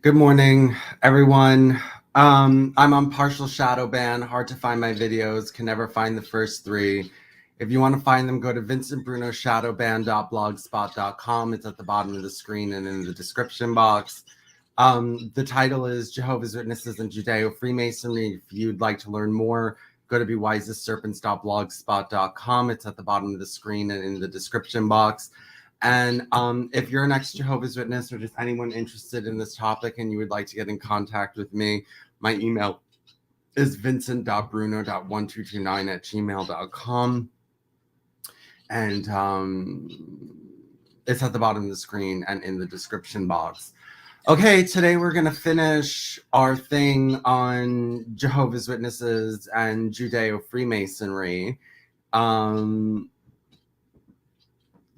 Good morning, everyone. I'm on partial shadow ban, hard to find my videos, can never find the first three. If you want to find them, go to vincentbrunoshadowban.blogspot.com. It's at the bottom of the screen and in the description box. The title is Jehovah's Witnesses and Judeo-Freemasonry. If you'd like to learn more, go to bewisestserpents.blogspot.com. It's at the bottom of the screen and in the description box. And if you're an ex-Jehovah's Witness or just anyone interested in this topic and you would like to get in contact with me, my email is vincent.bruno.1229@gmail.com. And it's at the bottom of the screen and in the description box. Okay, today we're going to finish our thing on Jehovah's Witnesses and Judeo-Freemasonry.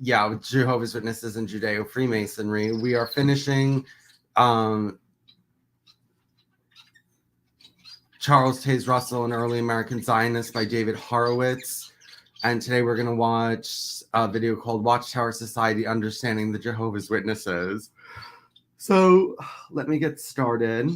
With Jehovah's Witnesses and Judeo-Freemasonry. We are finishing Charles Taze Russell, An Early American Zionist by David Horowitz. And today we're going to watch a video called Watchtower Society, Understanding the Jehovah's Witnesses. So let me get started.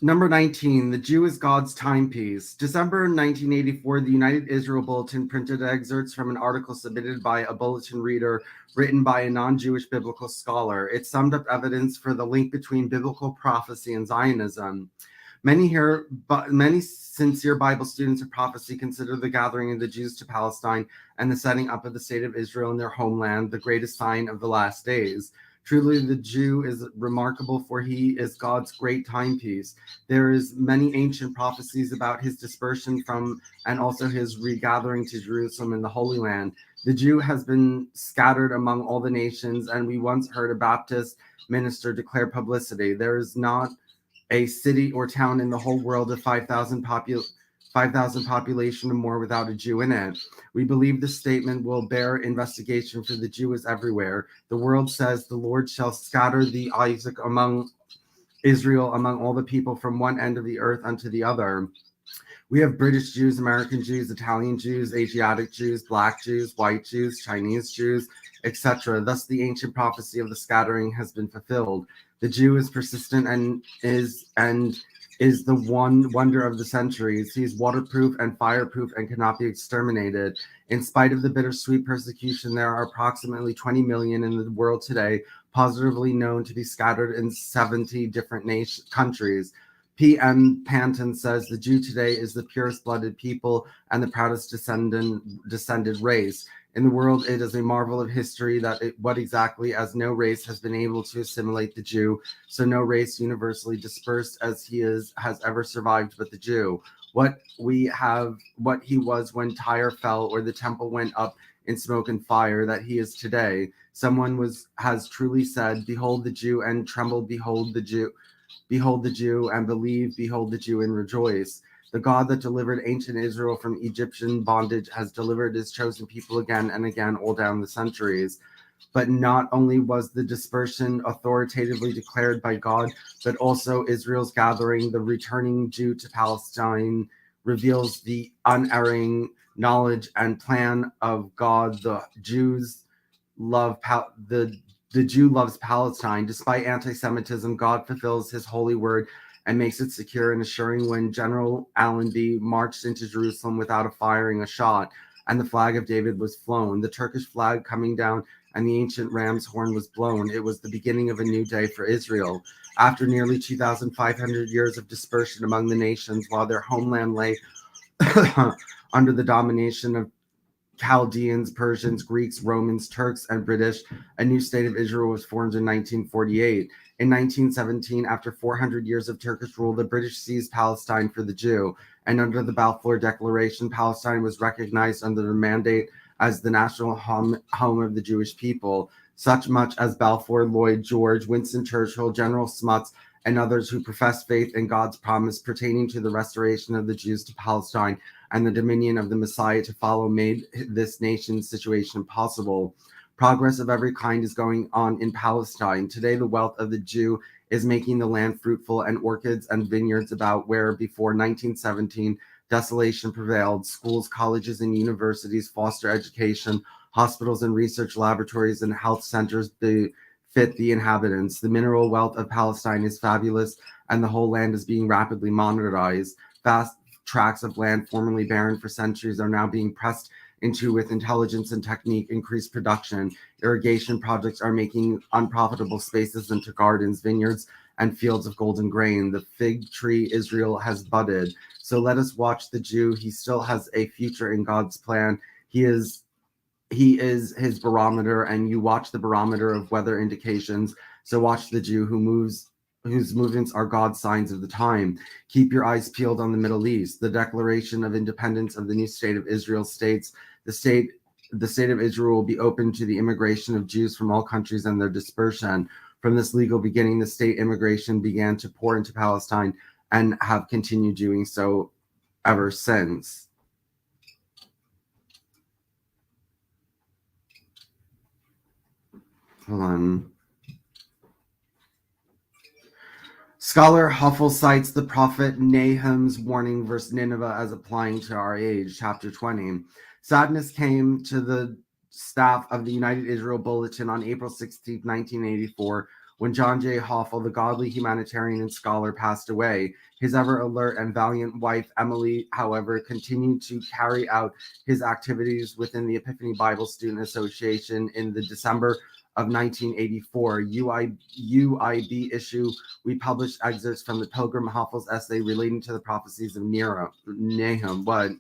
Number 19, the Jew is God's timepiece. December 1984, the United Israel Bulletin printed excerpts from an article submitted by a bulletin reader written by a non-Jewish biblical scholar. It summed up evidence for the link between biblical prophecy and Zionism. Many sincere Bible students of prophecy consider the gathering of the Jews to Palestine and the setting up of the state of Israel in their homeland the greatest sign of the last days. Truly, the Jew is remarkable, for he is God's great timepiece. There is many ancient prophecies about his dispersion from and also his regathering to Jerusalem in the Holy Land. The Jew has been scattered among all the nations, and we once heard a Baptist minister declare publicly, there is not a city or town in the whole world of 5,000 population or more without a Jew in it. We believe this statement will bear investigation, for the Jew is everywhere. The world says the Lord shall scatter the Isaac among Israel, among all the people from one end of the earth unto the other. We have British Jews, American Jews, Italian Jews, Asiatic Jews, Black Jews, white Jews, Chinese Jews, etc. Thus the ancient prophecy of the scattering has been fulfilled. The Jew is persistent and is the one wonder of the centuries. He is waterproof and fireproof and cannot be exterminated. In spite of the bittersweet persecution, there are approximately 20 million in the world today, positively known to be scattered in 70 different countries. P.M. Panton says the Jew today is the purest blooded people and the proudest descended race. In the world, it is a marvel of history that what exactly as no race has been able to assimilate the Jew, so no race universally dispersed as he is has ever survived but the Jew. What he was when Tyre fell or the temple went up in smoke and fire, that he is today. Someone has truly said, behold the Jew and tremble, behold the Jew and believe, behold the Jew and rejoice. The God that delivered ancient Israel from Egyptian bondage has delivered his chosen people again and again all down the centuries. But not only was the dispersion authoritatively declared by God, but also Israel's gathering, the returning Jew to Palestine, reveals the unerring knowledge and plan of God. The Jew loves Palestine. Despite anti-Semitism, God fulfills his holy word and makes it secure and assuring. When General Allenby marched into Jerusalem without firing a shot, and the flag of David was flown, the Turkish flag coming down, and the ancient ram's horn was blown, it was the beginning of a new day for Israel. After nearly 2,500 years of dispersion among the nations, while their homeland lay under the domination of Chaldeans, Persians, Greeks, Romans, Turks, and British, a new state of Israel was formed in 1948. In 1917, after 400 years of Turkish rule, the British seized Palestine for the Jew, and under the Balfour Declaration, Palestine was recognized under the mandate as the national home of the Jewish people. Such much as Balfour, Lloyd George, Winston Churchill, General Smuts, and others who professed faith in God's promise pertaining to the restoration of the Jews to Palestine and the dominion of the Messiah to follow made this nation's situation possible. Progress of every kind is going on in Palestine. Today, the wealth of the Jew is making the land fruitful, and orchards and vineyards about where before 1917 desolation prevailed. Schools, colleges, and universities foster education, Hospitals and research laboratories and health centers befit the inhabitants. The mineral wealth of Palestine is fabulous, and the whole land is being rapidly modernized. Vast tracts of land formerly barren for centuries are now being pressed into with intelligence and technique. Increased production. Irrigation projects are making unprofitable spaces into gardens, vineyards, and fields of golden grain. The fig tree Israel has budded. So let us watch the Jew. He still has a future in God's plan. He is his barometer, and you watch the barometer of weather indications. So watch the Jew whose movements are God's signs of the time. Keep your eyes peeled on the Middle East. The Declaration of Independence of the new state of Israel states the state of Israel will be open to the immigration of Jews from all countries and their dispersion. From this legal beginning, the state immigration began to pour into Palestine and have continued doing so ever since. Hold on. Scholar Huffle cites the prophet Nahum's warning verse Nineveh as applying to our age, chapter 20. Sadness came to the staff of the United Israel Bulletin on April 16, 1984, when John J. Hoffel, the godly humanitarian and scholar, passed away. His ever alert and valiant wife, Emily, however, continued to carry out his activities within the Epiphany Bible Student Association. In the December of 1984 UIB issue, we published excerpts from the Pilgrim Hoffel's essay relating to the prophecies of Nahum. What?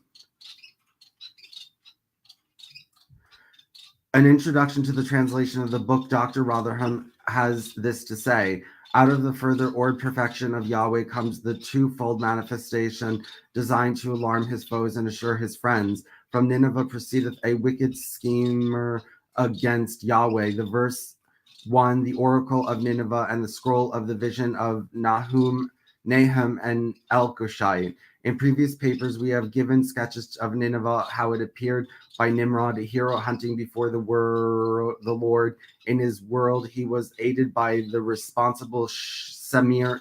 An introduction to the translation of the book, Dr. Rotherham has this to say: out of the further ordered perfection of Yahweh comes the twofold manifestation designed to alarm his foes and assure his friends. From Nineveh proceedeth a wicked schemer against Yahweh. The verse 1, the oracle of Nineveh, and the scroll of the vision of Nahum and Elkoshai. In previous papers, we have given sketches of Nineveh, how it appeared by Nimrod, a hero hunting before the Lord. In his world, he was aided by the responsible Semiramis,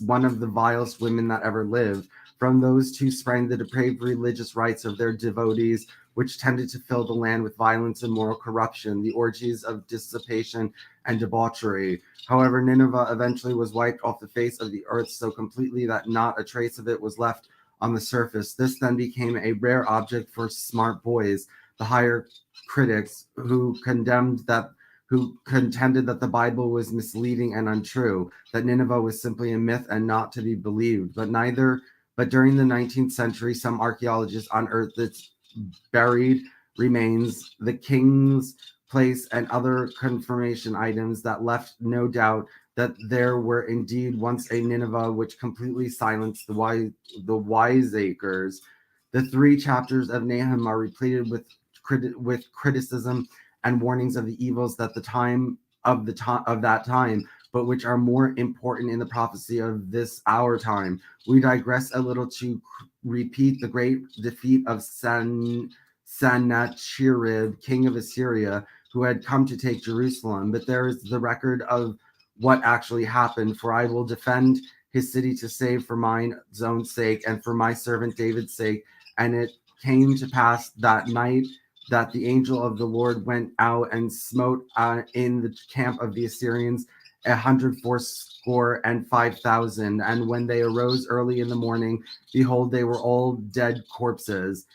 one of the vilest women that ever lived. From those two sprang the depraved religious rites of their devotees, which tended to fill the land with violence and moral corruption, the orgies of dissipation and debauchery. However, Nineveh eventually was wiped off the face of the earth so completely that not a trace of it was left on the surface. This then became a rare object for smart boys, the higher critics, who contended that the Bible was misleading and untrue, that Nineveh was simply a myth and not to be believed. But during the 19th century, some archaeologists unearthed its buried remains, the king's place, and other confirmation items that left no doubt that there were indeed once a Nineveh, which completely silenced the wiseacres. The 3 chapters of Nahum are repleted with criticism and warnings of the evils that that time, but which are more important in the prophecy of this our time. We digress a little to repeat the great defeat of Sennacherib, king of Assyria, who had come to take Jerusalem. But there is the record of what actually happened. For I will defend his city to save for mine own sake and for my servant David's sake. And it came to pass that night that the angel of the Lord went out and smote in the camp of the Assyrians 185,000. And when they arose early in the morning, behold, they were all dead corpses.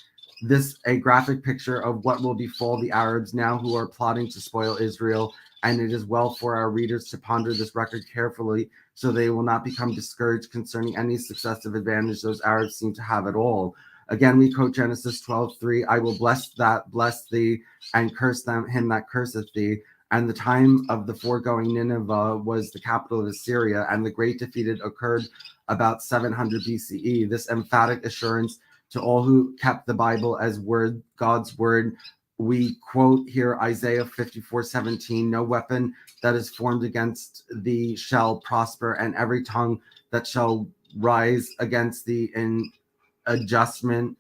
This a graphic picture of what will befall the Arabs now who are plotting to spoil Israel. And it is well for our readers to ponder this record carefully, so they will not become discouraged concerning any successive advantage those Arabs seem to have at all. Again, we quote Genesis 12:3, I will bless thee, and curse him that curseth thee. And the time of the foregoing Nineveh was the capital of Assyria, and the great defeat occurred about 700 BCE. This emphatic assurance to all who kept the Bible as God's word. We quote here Isaiah 54:17, no weapon that is formed against thee shall prosper, and every tongue that shall rise against thee in judgment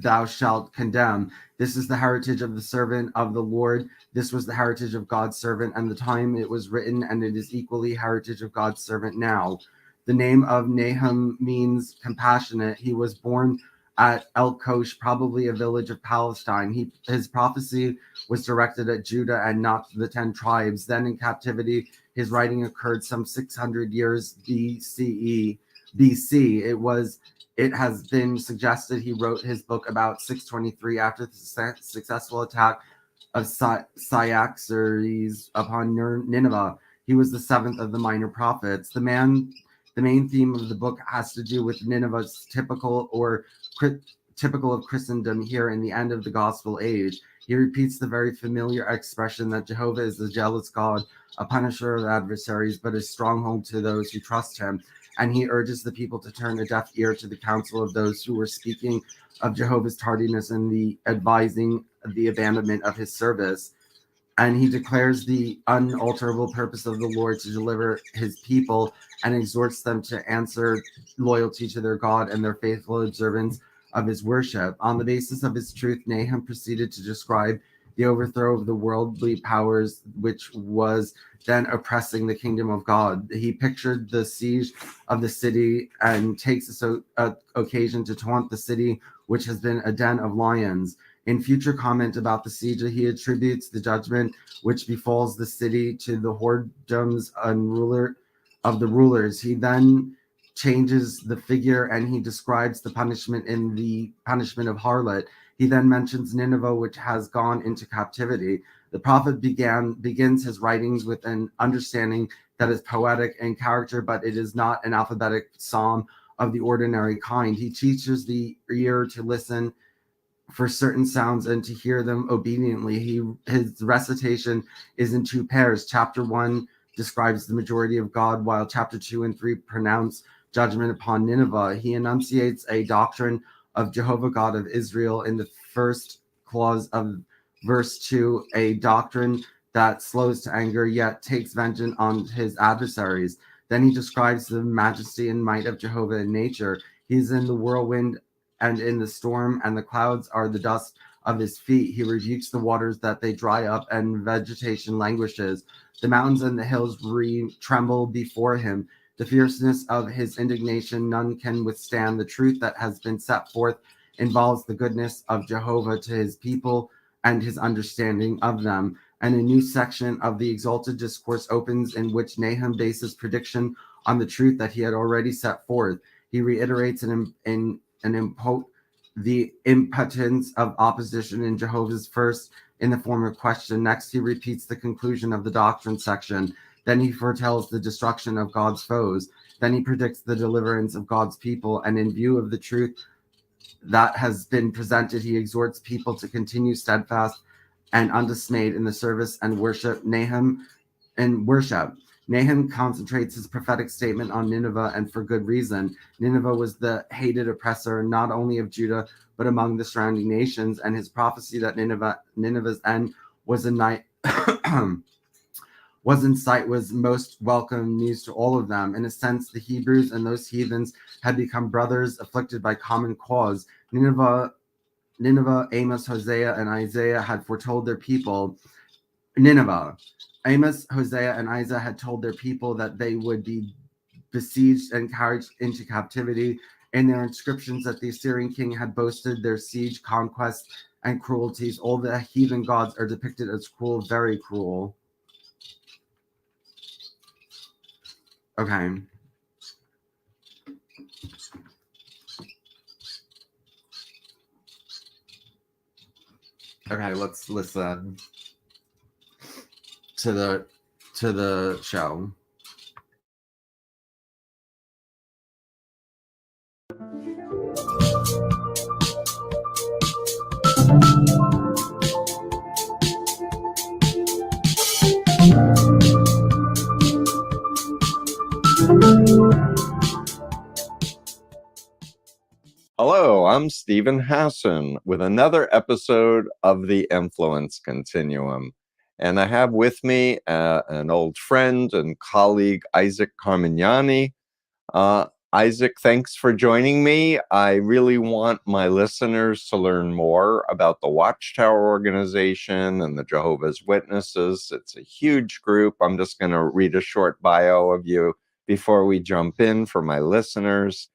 thou shalt condemn. This is the heritage of the servant of the Lord. This was the heritage of God's servant and the time it was written, and it is equally heritage of God's servant now. The name of Nahum means compassionate. He was born at El Kosh, probably a village of Palestine. His prophecy was directed at Judah and not the 10 tribes. Then in captivity, his writing occurred some 600 years BC. It has been suggested he wrote his book about 623 after the successful attack of Cyaxares upon Nineveh. He was the seventh of the minor prophets. The main theme of the book has to do with Nineveh's typical of Christendom here in the end of the gospel age. He repeats the very familiar expression that Jehovah is the jealous God, a punisher of adversaries, but a stronghold to those who trust him. And he urges the people to turn a deaf ear to the counsel of those who were speaking of Jehovah's tardiness and the advising the abandonment of his service. And he declares the unalterable purpose of the Lord to deliver his people and exhorts them to answer loyalty to their God and their faithful observance of his worship. On the basis of his truth, Nahum proceeded to describe the overthrow of the worldly powers which was then oppressing the kingdom of God. He pictured the siege of the city and takes this occasion to taunt the city, which has been a den of lions. In future comment about the siege, he attributes the judgment which befalls the city to the whoredoms of the rulers. He then changes the figure and he describes the punishment in the punishment of harlot. He then mentions Nineveh, which has gone into captivity. The prophet begins his writings with an understanding that is poetic in character, but it is not an alphabetic psalm of the ordinary kind. He teaches the ear to listen for certain sounds and to hear them obediently. His recitation is in two pairs. Chapter 1 describes the majority of God, while chapter 2 and 3 pronounce judgment upon Nineveh. He enunciates a doctrine of Jehovah God of Israel in the first clause of verse 2, a doctrine that slows to anger yet takes vengeance on his adversaries. Then he describes the majesty and might of Jehovah in nature. He's in the whirlwind and in the storm, and the clouds are the dust of his feet. He rebukes the waters that they dry up, and vegetation languishes. The mountains and the hills tremble before him. The fierceness of his indignation none can withstand. The truth that has been set forth involves the goodness of Jehovah to his people and his understanding of them. And a new section of the exalted discourse opens in which Nahum bases prediction on the truth that he had already set forth. He reiterates the impotence of opposition in Jehovah's first in the form of question. Next, he repeats the conclusion of the doctrine section. Then he foretells the destruction of God's foes. Then he predicts the deliverance of God's people. And in view of the truth that has been presented, he exhorts people to continue steadfast and undismayed in the service and worship. Nahum concentrates his prophetic statement on Nineveh, and for good reason. Nineveh was the hated oppressor, not only of Judah, but among the surrounding nations, and his prophecy that Nineveh's end was was in sight was most welcome news to all of them. In a sense, the Hebrews and those heathens had become brothers afflicted by common cause. Nineveh, Amos, Hosea, and Isaiah had foretold their people. Nineveh, Amos, Hosea, and Isaiah had told their people that they would be besieged and carried into captivity. In their inscriptions that the Assyrian king had boasted their siege, conquests, and cruelties. All the heathen gods are depicted as cruel, very cruel. Okay. Okay, let's listen to the show. Hello, I'm Stephen Hassan with another episode of the Influence Continuum. And I have with me an old friend and colleague, Isaac Carmignani. Isaac, thanks for joining me. I really want my listeners to learn more about the Watchtower organization and the Jehovah's Witnesses. It's a huge group. I'm just going to read a short bio of you before we jump in for my listeners.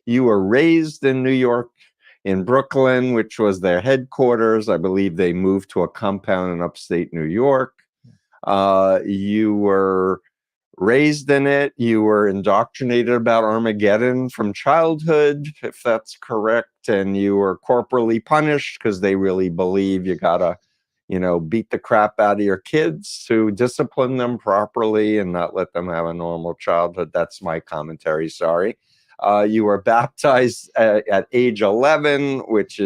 You were raised in New York. in Brooklyn, which was their headquarters. I believe they moved to a compound in upstate New York. You were raised in it. You were indoctrinated about Armageddon from childhood, if that's correct. And you were corporally punished because they really believe you gotta, beat the crap out of your kids to discipline them properly and not let them have a normal childhood. That's my commentary, sorry. You were baptized at age 11, which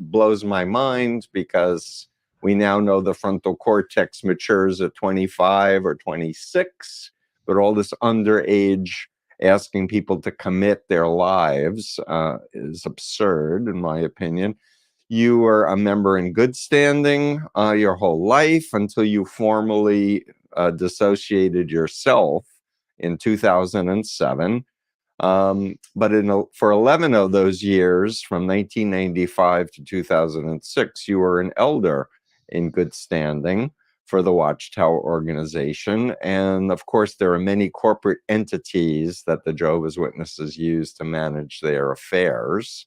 blows my mind because we now know the frontal cortex matures at 25 or 26, but all this underage asking people to commit their lives is absurd, in my opinion. You were a member in good standing your whole life until you formally dissociated yourself in 2007. But for 11 of those years, from 1995 to 2006, you were an elder in good standing for the Watchtower organization. And of course, there are many corporate entities that the Jehovah's Witnesses use to manage their affairs.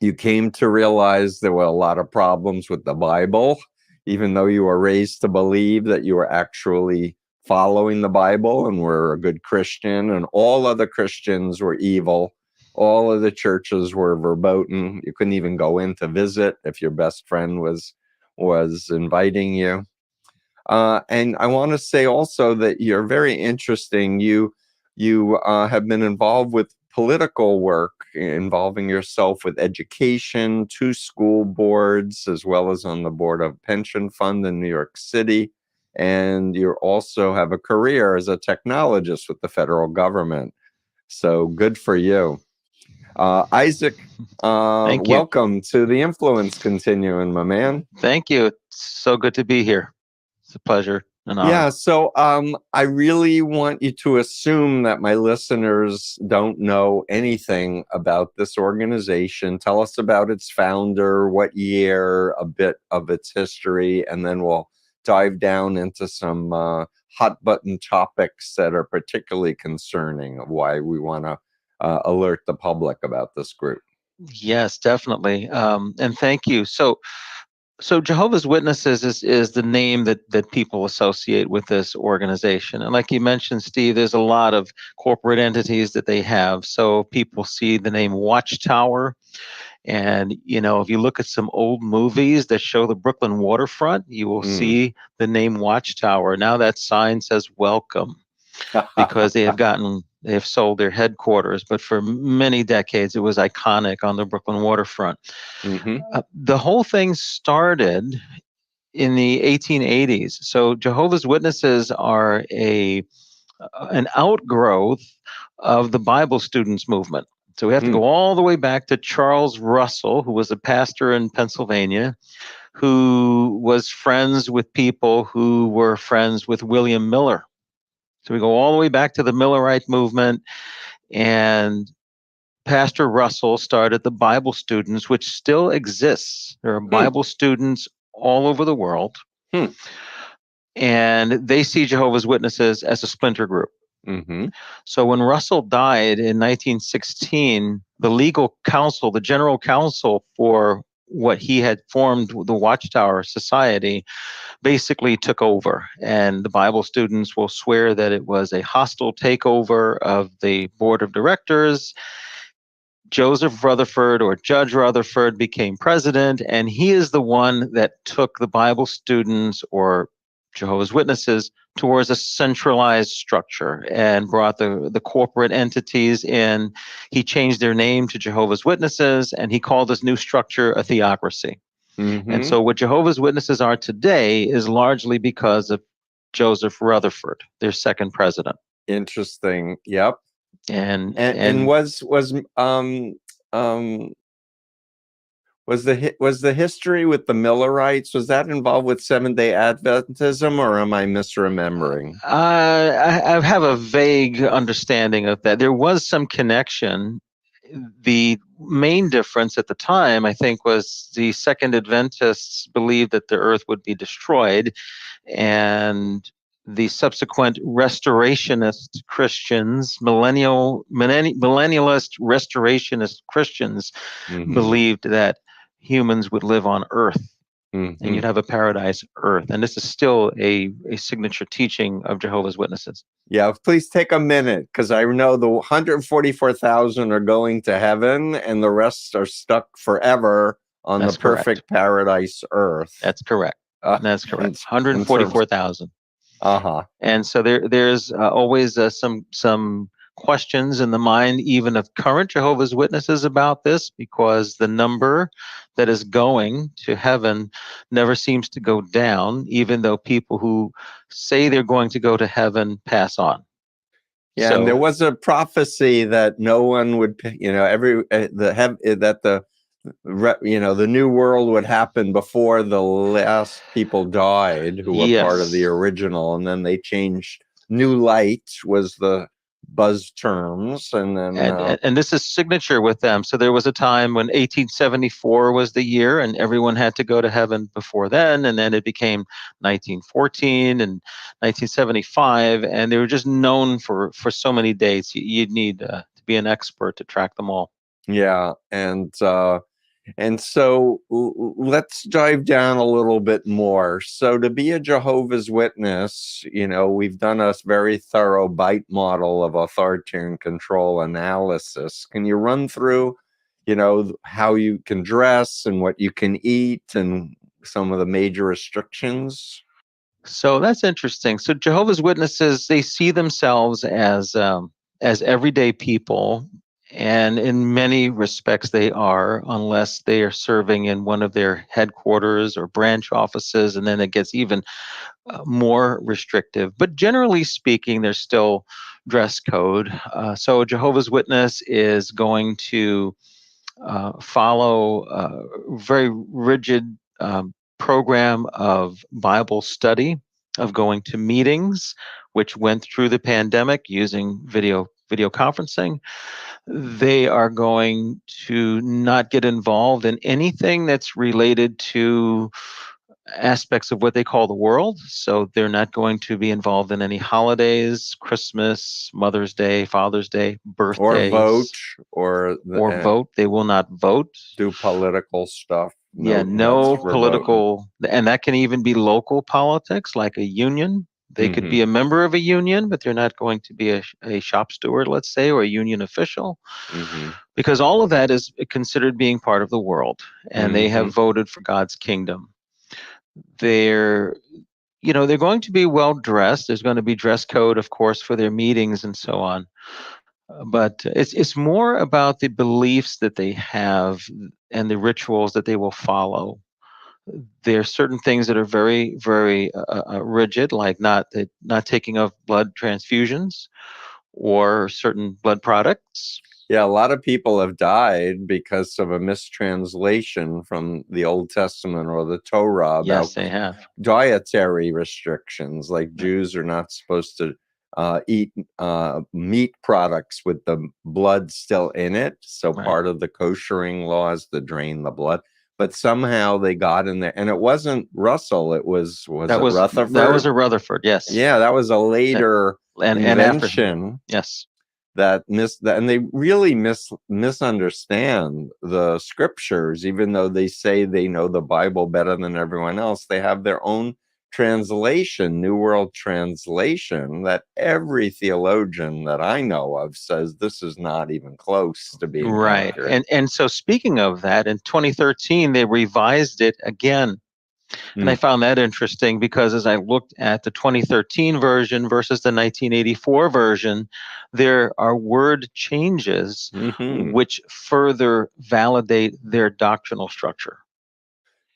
You came to realize there were a lot of problems with the Bible, even though you were raised to believe that you were actually following the Bible and were a good Christian, and all other Christians were evil. All of the churches were verboten. You couldn't even go in to visit if your best friend was inviting you. And I want to say also that you're very interesting. You have been involved with political work, involving yourself with education, 2 school boards, as well as on the board of pension fund in New York City. And you also have a career as a technologist with the federal government. So good for you. Isaac, welcome to the Influence Continuum, my man. Thank you. It's so good to be here. It's a pleasure. Yeah, so I really want you to assume that my listeners don't know anything about this organization. Tell us about its founder, what year, a bit of its history, and then we'll dive down into some hot button topics that are particularly concerning, of why we want to alert the public about this group. Yes, definitely. And thank you. So Jehovah's Witnesses is the name that people associate with this organization. And like you mentioned, Steve, there's a lot of corporate entities that they have. So people see the name Watchtower. And, if you look at some old movies that show the Brooklyn waterfront, you will see the name Watchtower. Now that sign says welcome because they have sold their headquarters. But for many decades, it was iconic on the Brooklyn waterfront. The whole thing started in the 1880s. So Jehovah's Witnesses are an outgrowth of the Bible students movement. So we have to go all the way back to Charles Russell, who was a pastor in Pennsylvania, who was friends with people who were friends with William Miller. So we go all the way back to the Millerite movement, and Pastor Russell started the Bible Students, which still exists. There are Bible students all over the world, and they see Jehovah's Witnesses as a splinter group. So when Russell died in 1916, the legal counsel, the general counsel for what he had formed, the Watchtower Society, basically took over. And the Bible students will swear that it was a hostile takeover of the board of directors. Joseph Rutherford, or Judge Rutherford, became president, and he is the one that took the Bible students, or Jehovah's Witnesses, towards a centralized structure and brought the corporate entities in. He changed their name to Jehovah's Witnesses, and he called this new structure a theocracy. And so what Jehovah's Witnesses are today is largely because of Joseph Rutherford, their second president. Interesting. Yep. And was the history with the Millerites, was that involved with Seventh-day Adventism, or am I misremembering? I have a vague understanding of that. There was some connection. The main difference at the time, I think, was the Second Adventists believed that the earth would be destroyed, and the subsequent restorationist Christians, millennialist restorationist Christians believed that humans would live on Earth and you'd have a paradise Earth. And this is still a signature teaching of Jehovah's Witnesses. Yeah, please take a minute, because I know the 144,000 are going to heaven and the rest are stuck forever on That's the perfect paradise Earth. That's correct. That's correct. 144,000. Uh-huh. And so there's always some questions in the mind, even of current Jehovah's Witnesses, about this, because the number that is going to heaven never seems to go down, even though people who say they're going to go to heaven pass on. Yeah, and there was a prophecy that no one would, the new world would happen before the last people died who were part of the original, and then they changed. New light was the buzz terms, and then and this is signature with them. So there was a time when 1874 was the year, and everyone had to go to heaven before then, and then it became 1914 and 1975, and they were just known for so many dates. You'd need to be an expert to track them all. Yeah, and so let's dive down a little bit more. So to be a Jehovah's Witness, we've done a very thorough bite model of authoritarian control analysis. Can you run through, how you can dress and what you can eat and some of the major restrictions? So that's interesting. So Jehovah's Witnesses, they see themselves as everyday people. And in many respects, they are, unless they are serving in one of their headquarters or branch offices, and then it gets even more restrictive. But generally speaking, there's still dress code. So a Jehovah's Witness is going to follow a very rigid program of Bible study, of going to meetings, which went through the pandemic using video conferencing. They are going to not get involved in anything that's related to aspects of what they call the world. So they're not going to be involved in any holidays, Christmas, Mother's Day, Father's Day, birthdays. Or vote. They will not vote. Do political stuff. No political. And that can even be local politics, like a union. They could be a member of a union, but they're not going to be a shop steward, let's say, or a union official, because all of that is considered being part of the world, and they have voted for God's kingdom. They're going to be well dressed. There's going to be dress code, of course, for their meetings and so on. But it's more about the beliefs that they have and the rituals that they will follow. There are certain things that are very, very rigid, like not taking of blood transfusions or certain blood products. Yeah, a lot of people have died because of a mistranslation from the Old Testament or the Torah about they have dietary restrictions, like Jews are not supposed to eat meat products with the blood still in it. So part of the koshering law is to drain the blood. But somehow they got in there, and it wasn't Russell. It was Rutherford? That was a Rutherford, yes. Yeah, that was a later invention. Yes. And they really misunderstand the scriptures, even though they say they know the Bible better than everyone else. They have their own translation, New World Translation, that every theologian that I know of says this is not even close to being accurate. And so speaking of that, in 2013 they revised it again. And I found that interesting because as I looked at the 2013 version versus the 1984 version, there are word changes which further validate their doctrinal structure.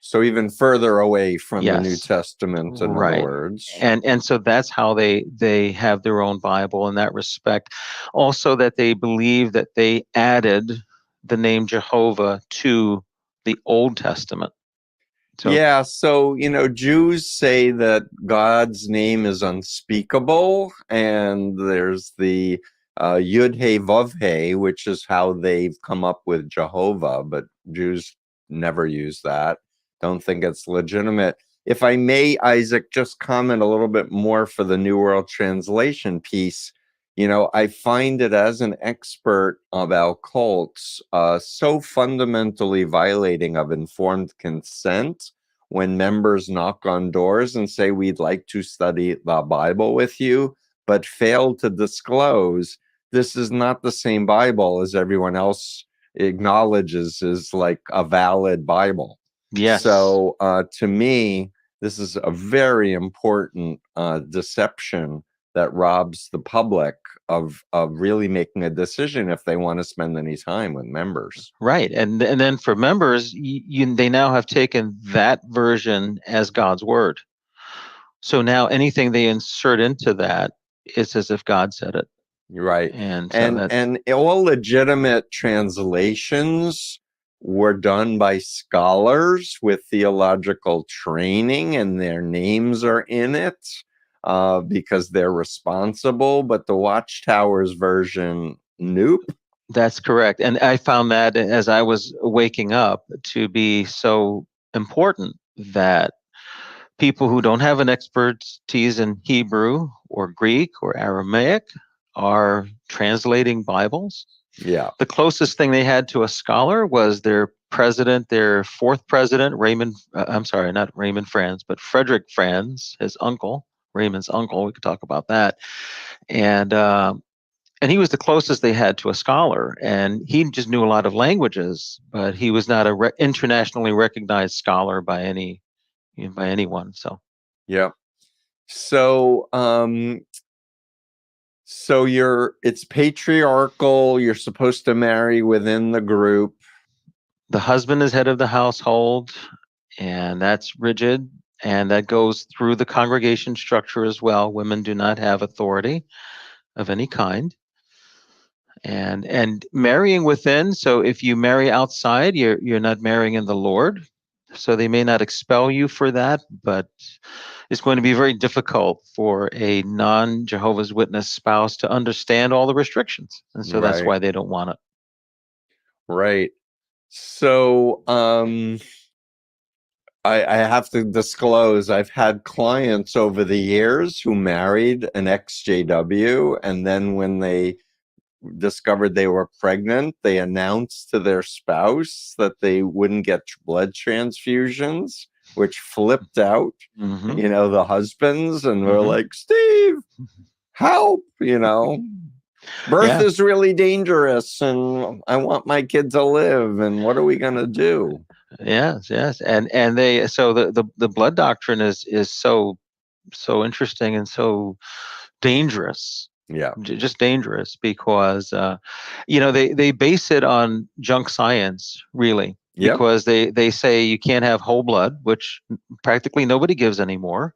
So even further away from the New Testament, in other words. And so that's how they have their own Bible in that respect. Also that they believe that they added the name Jehovah to the Old Testament. So, Jews say that God's name is unspeakable, and there's the Yud-He-Vav-He, which is how they've come up with Jehovah, but Jews never use that. Don't think it's legitimate. if I may, Isaac, just comment a little bit more for the New World Translation piece. I find it as an expert about cults so fundamentally violating of informed consent when members knock on doors and say, we'd like to study the Bible with you, but fail to disclose this is not the same Bible as everyone else acknowledges is like a valid Bible. Yes. So to me, this is a very important deception that robs the public of really making a decision if they want to spend any time with members. Right. And then for members, they now have taken that version as God's word. So now anything they insert into that is as if God said it. Right. And so and all legitimate translations were done by scholars with theological training, and their names are in it because they're responsible. But the Watchtower's version, nope. That's correct. And I found that as I was waking up to be so important that people who don't have an expertise in Hebrew or Greek or Aramaic are translating Bibles. Yeah. The closest thing they had to a scholar was their president, their fourth president, not Raymond Franz, but Frederick Franz, his uncle, Raymond's uncle. We could talk about that. And he was the closest they had to a scholar, and he just knew a lot of languages, but he was not a internationally recognized scholar by anyone. So yeah. So it's patriarchal. You're supposed to marry within the group. the husband is head of the household, and that's rigid, and that goes through the congregation structure as well. Women do not have authority of any kind. And marrying within, so if you marry outside, you're not marrying in the Lord. So they may not expel you for that, but it's going to be very difficult for a non-Jehovah's Witness spouse to understand all the restrictions. And so that's why they don't want it. Right. So I have to disclose, I've had clients over the years who married an ex-JW, and then when they discovered they were pregnant, they announced to their spouse that they wouldn't get blood transfusions, which flipped out, the husbands, and were like, Steve, help, birth is really dangerous, and I want my kid to live, and what are we going to do? Yes. And they, so the blood doctrine is so interesting and so dangerous. Yeah. Just dangerous because, they base it on junk science, really. Yep. Because they say you can't have whole blood, which practically nobody gives anymore.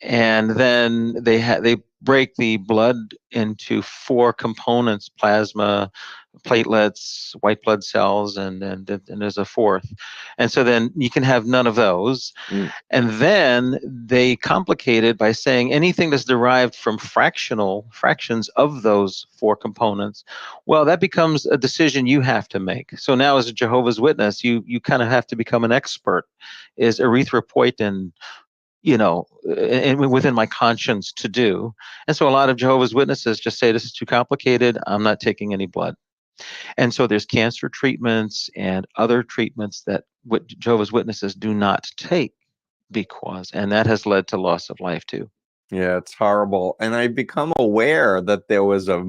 And then they break the blood into 4 components: plasma, platelets, white blood cells, and there's a fourth. And so then you can have none of those. And then they complicate it by saying anything that's derived from fractions of those 4 components, well, that becomes a decision you have to make. So now as a Jehovah's Witness, you kind of have to become an expert. Is erythropoietin, and within my conscience to do? And so a lot of Jehovah's Witnesses just say, this is too complicated, I'm not taking any blood. And so there's cancer treatments and other treatments that Jehovah's Witnesses do not take and that has led to loss of life too. Yeah, it's horrible. And I've become aware that there was a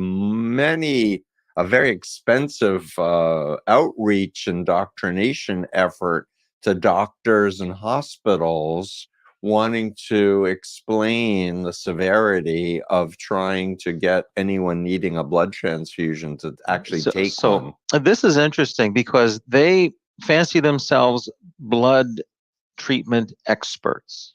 very expensive outreach and indoctrination effort to doctors and hospitals wanting to explain the severity of trying to get anyone needing a blood transfusion to actually take one. So this is interesting because they fancy themselves blood treatment experts.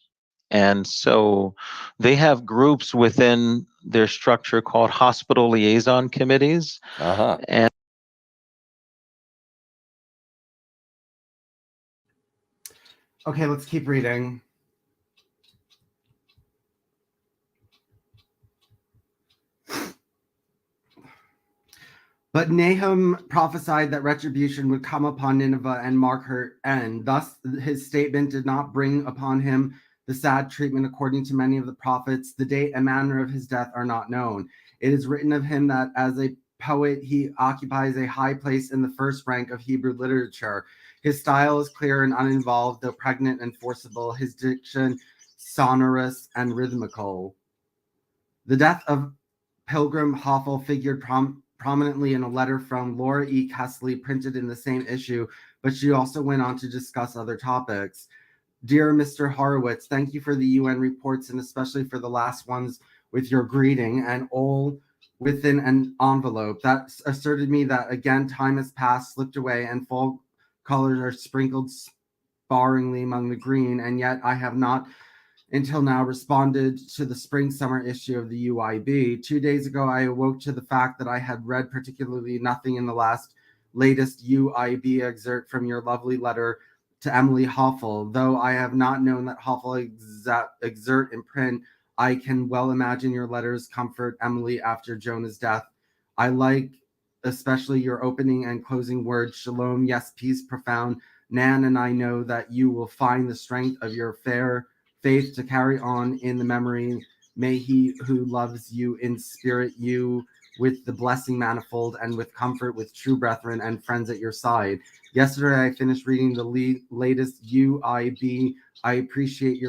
And so they have groups within their structure called hospital liaison committees. And okay, let's keep reading. But Nahum prophesied that retribution would come upon Nineveh and mark her end. Thus, his statement did not bring upon him the sad treatment according to many of the prophets. The date and manner of his death are not known. It is written of him that as a poet, he occupies a high place in the first rank of Hebrew literature. His style is clear and uninvolved, though pregnant and forcible. His diction sonorous and rhythmical. The death of Pilgrim Hoffel figured prominently in a letter from Laura E. Kessley printed in the same issue, but she also went on to discuss other topics. Dear Mr. Horowitz, thank you for the UN reports and especially for the last ones with your greeting and all within an envelope. That asserted me that again time has passed, slipped away, and fall colors are sprinkled sparingly among the green, and yet I have not until now responded to the spring-summer issue of the UIB. 2 days ago, I awoke to the fact that I had read particularly nothing in the latest UIB excerpt from your lovely letter to Emily Hoffel. Though I have not known that Hoffel exert in print, I can well imagine your letters comfort Emily after Jonah's death. I like especially your opening and closing words, shalom, yes, peace profound. Nan and I know that you will find the strength of your fair faith to carry on in the memory. May he who loves you inspirit you with the blessing manifold and with comfort with true brethren and friends at your side. Yesterday, I finished reading the latest UIB. I appreciate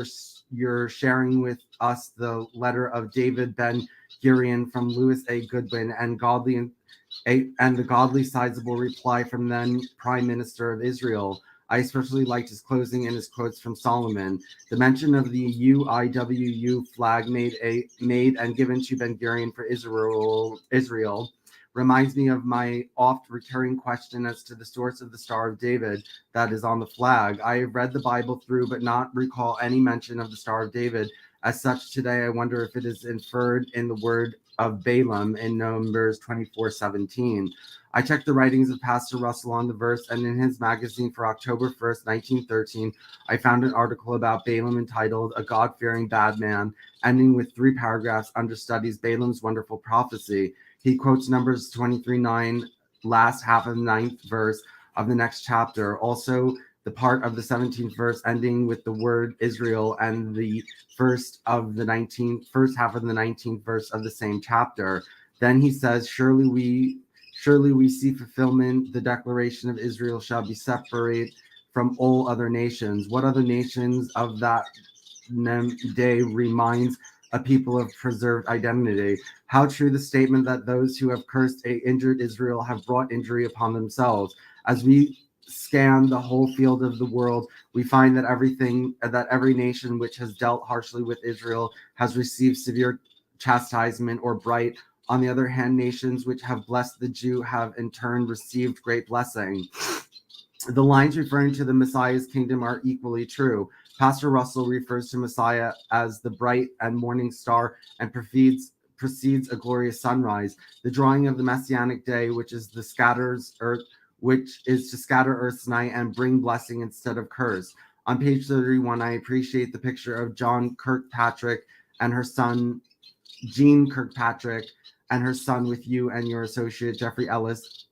your sharing with us the letter of David Ben Gurion from Louis A. Goodwin and the godly sizable reply from then Prime Minister of Israel. I especially liked his closing and his quotes from Solomon. The mention of the UIWU flag made and given to Ben Gurion for Israel reminds me of my oft recurring question as to the source of the Star of David that is on the flag. I have read the Bible through but not recall any mention of the Star of David. As such, today I wonder if it is inferred in the word of Balaam in Numbers 24:17. I checked the writings of Pastor Russell on the verse, and in his magazine for October 1st, 1913, I found an article about Balaam entitled A God-Fearing Bad Man, ending with 3 paragraphs under studies Balaam's wonderful prophecy. He quotes Numbers 23:9, last half of the 9th verse of the next chapter. Also, the part of the 17th verse ending with the word Israel and the first half of the 19th verse of the same chapter. Then he says, Surely we see fulfillment. The declaration of Israel shall be separate from all other nations. What other nations of that day reminds a people of preserved identity? How true the statement that those who have cursed a injured Israel have brought injury upon themselves. As we scan the whole field of the world, we find that every nation which has dealt harshly with Israel has received severe chastisement or bright. On the other hand, nations which have blessed the Jew have in turn received great blessing. The lines referring to the Messiah's kingdom are equally true. Pastor Russell refers to Messiah as the bright and morning star and precedes a glorious sunrise. The drawing of the messianic day, which is to scatter earth's night and bring blessing instead of curse. On page 31, I appreciate the picture of John Kirkpatrick and her son, Jean Kirkpatrick, and her son with you and your associate, Jeffrey Ellis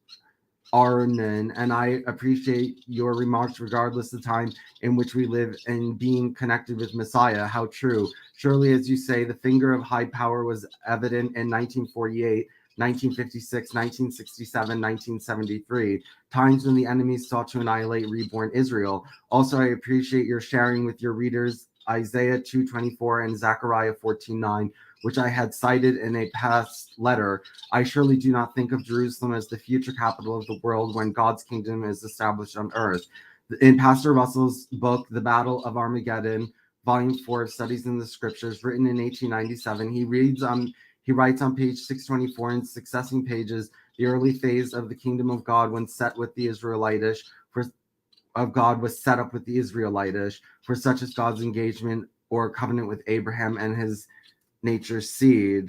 Arnon, and I appreciate your remarks regardless of the time in which we live and being connected with Messiah. How true. Surely, as you say, the finger of high power was evident in 1948, 1956, 1967, 1973, times when the enemies sought to annihilate reborn Israel. Also, I appreciate your sharing with your readers Isaiah 2:24 and Zechariah 14:9, which I had cited in a past letter. I surely do not think of Jerusalem as the future capital of the world when God's kingdom is established on earth. In Pastor Russell's book, The Battle of Armageddon, Volume 4 of Studies in the Scriptures, written in 1897, he writes on page 624 and succeeding pages, the early phase of the kingdom of God when set with the Israelitish, was set up with the Israelitish, for such as God's engagement or covenant with Abraham and his nature's seed.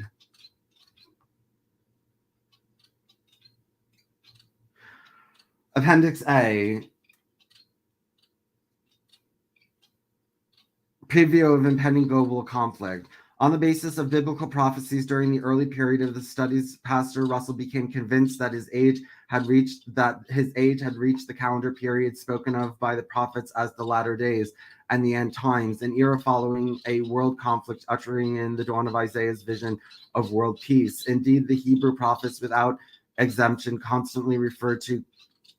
Appendix A. Preview of impending global conflict. On the basis of biblical prophecies during the early period of the studies, Pastor Russell became convinced that his age had reached the calendar period spoken of by the prophets as the latter days and the end times, an era following a world conflict ushering in the dawn of Isaiah's vision of world peace. Indeed, the Hebrew prophets, without exemption, constantly referred to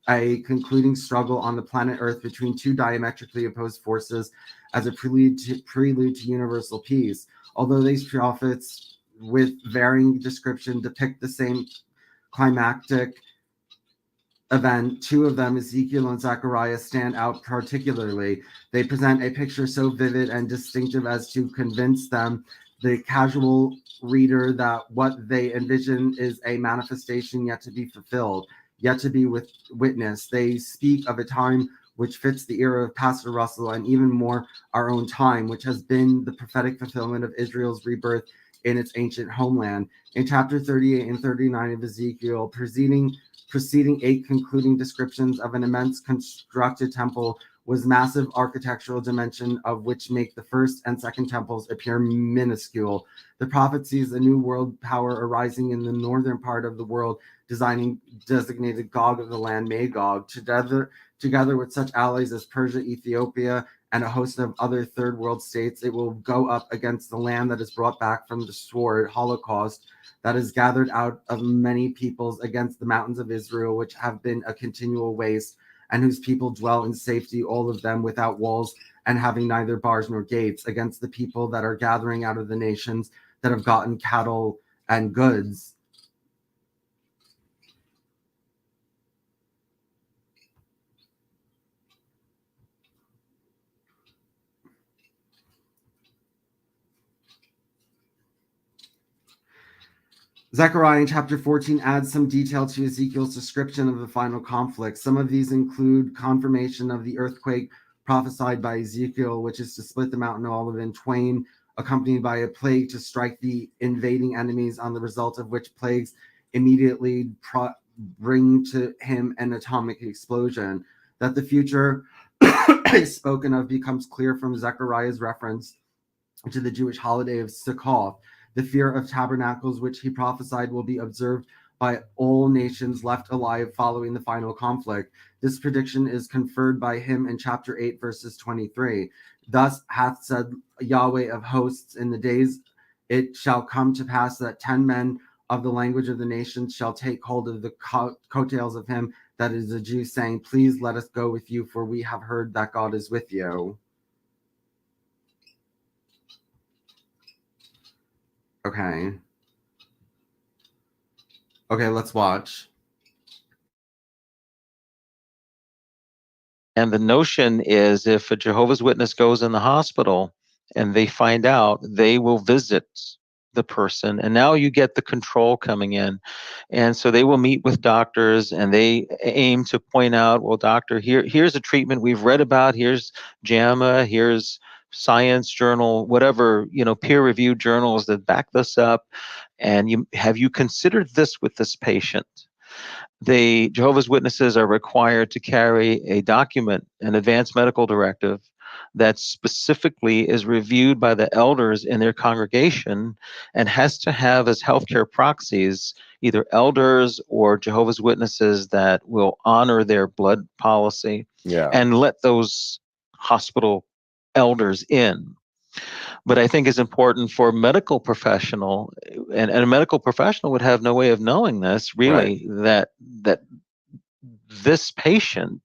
a concluding struggle on the planet Earth between two diametrically opposed forces as a prelude to universal peace. Although these prophets, with varying description, depict the same climactic event, two of them, Ezekiel and Zechariah, stand out particularly. They present a picture so vivid and distinctive as to convince the casual reader, that what they envision is a manifestation yet to be fulfilled, yet to be witnessed. They speak of a time which fits the era of Pastor Russell, and even more our own time, which has been the prophetic fulfillment of Israel's rebirth in its ancient homeland. In chapter 38 and 39 of Ezekiel, preceding 8 concluding descriptions of an immense constructed temple was massive architectural dimension, of which make the first and second temples appear minuscule. The prophet sees a new world power arising in the northern part of the world, designated Gog of the land, Magog, together with such allies as Persia, Ethiopia, and a host of other third world states. It will go up against the land that is brought back from the sword, Holocaust, that is gathered out of many peoples, against the mountains of Israel, which have been a continual waste, and whose people dwell in safety, all of them without walls and having neither bars nor gates, against the people that are gathering out of the nations that have gotten cattle and goods. Zechariah in chapter 14 adds some detail to Ezekiel's description of the final conflict. Some of these include confirmation of the earthquake prophesied by Ezekiel, which is to split the mountain of Olive in twain, accompanied by a plague to strike the invading enemies, on the result of which plagues immediately bring to him an atomic explosion. That the future is spoken of becomes clear from Zechariah's reference to the Jewish holiday of Sukkot. The fear of tabernacles, which he prophesied will be observed by all nations left alive following the final conflict. This prediction is conferred by him in chapter 8, verses 23. Thus hath said Yahweh of hosts, in the days it shall come to pass that 10 men of the language of the nations shall take hold of the coattails of him that is a Jew, saying, please let us go with you, for we have heard that God is with you. Okay, let's watch. And the notion is, if a Jehovah's Witness goes in the hospital and they find out, they will visit the person. And now you get the control coming in. And so they will meet with doctors, and they aim to point out, well, doctor, here's a treatment we've read about. Here's JAMA, here's Science Journal, whatever, peer-reviewed journals that back this up. And have you considered this with this patient? The Jehovah's Witnesses are required to carry a document, an advanced medical directive, that specifically is reviewed by the elders in their congregation, and has to have as healthcare proxies either elders or Jehovah's Witnesses that will honor their blood policy and let those hospital elders in. But I think it's important for a medical professional, and a medical professional would have no way of knowing this, really, that this patient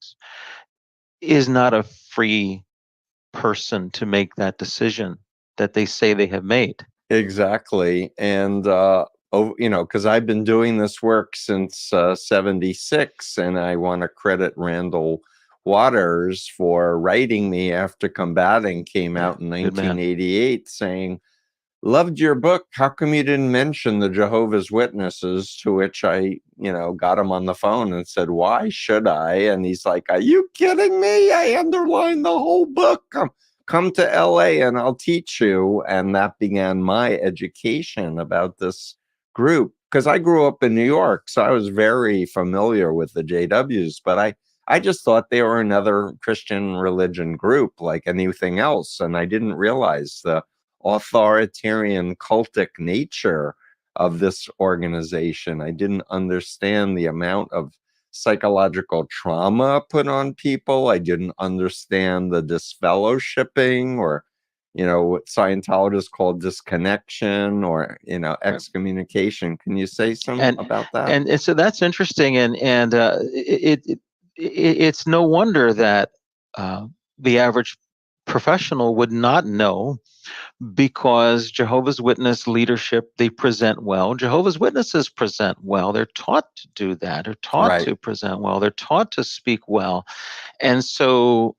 is not a free person to make that decision that they say they have made. Exactly. And, because I've been doing this work since 76, and I want to credit Randall Waters for writing me after Combating came out in 1988, saying, loved your book. How come you didn't mention the Jehovah's Witnesses? To which I, got him on the phone and said, why should I? And he's like, are you kidding me? I underlined the whole book. Come to LA and I'll teach you. And that began my education about this group, because I grew up in New York, so I was very familiar with the JWs, but I just thought they were another Christian religion group like anything else. And I didn't realize the authoritarian cultic nature of this organization. I didn't understand the amount of psychological trauma put on people. I didn't understand the disfellowshipping, or what Scientologists call disconnection, or excommunication. Can you say some about that? And so that's interesting, and it's no wonder that the average professional would not know, because Jehovah's Witness leadership, they present well. Jehovah's Witnesses present well. They're taught to do that. They're taught Right. to present well. They're taught to speak well, and so.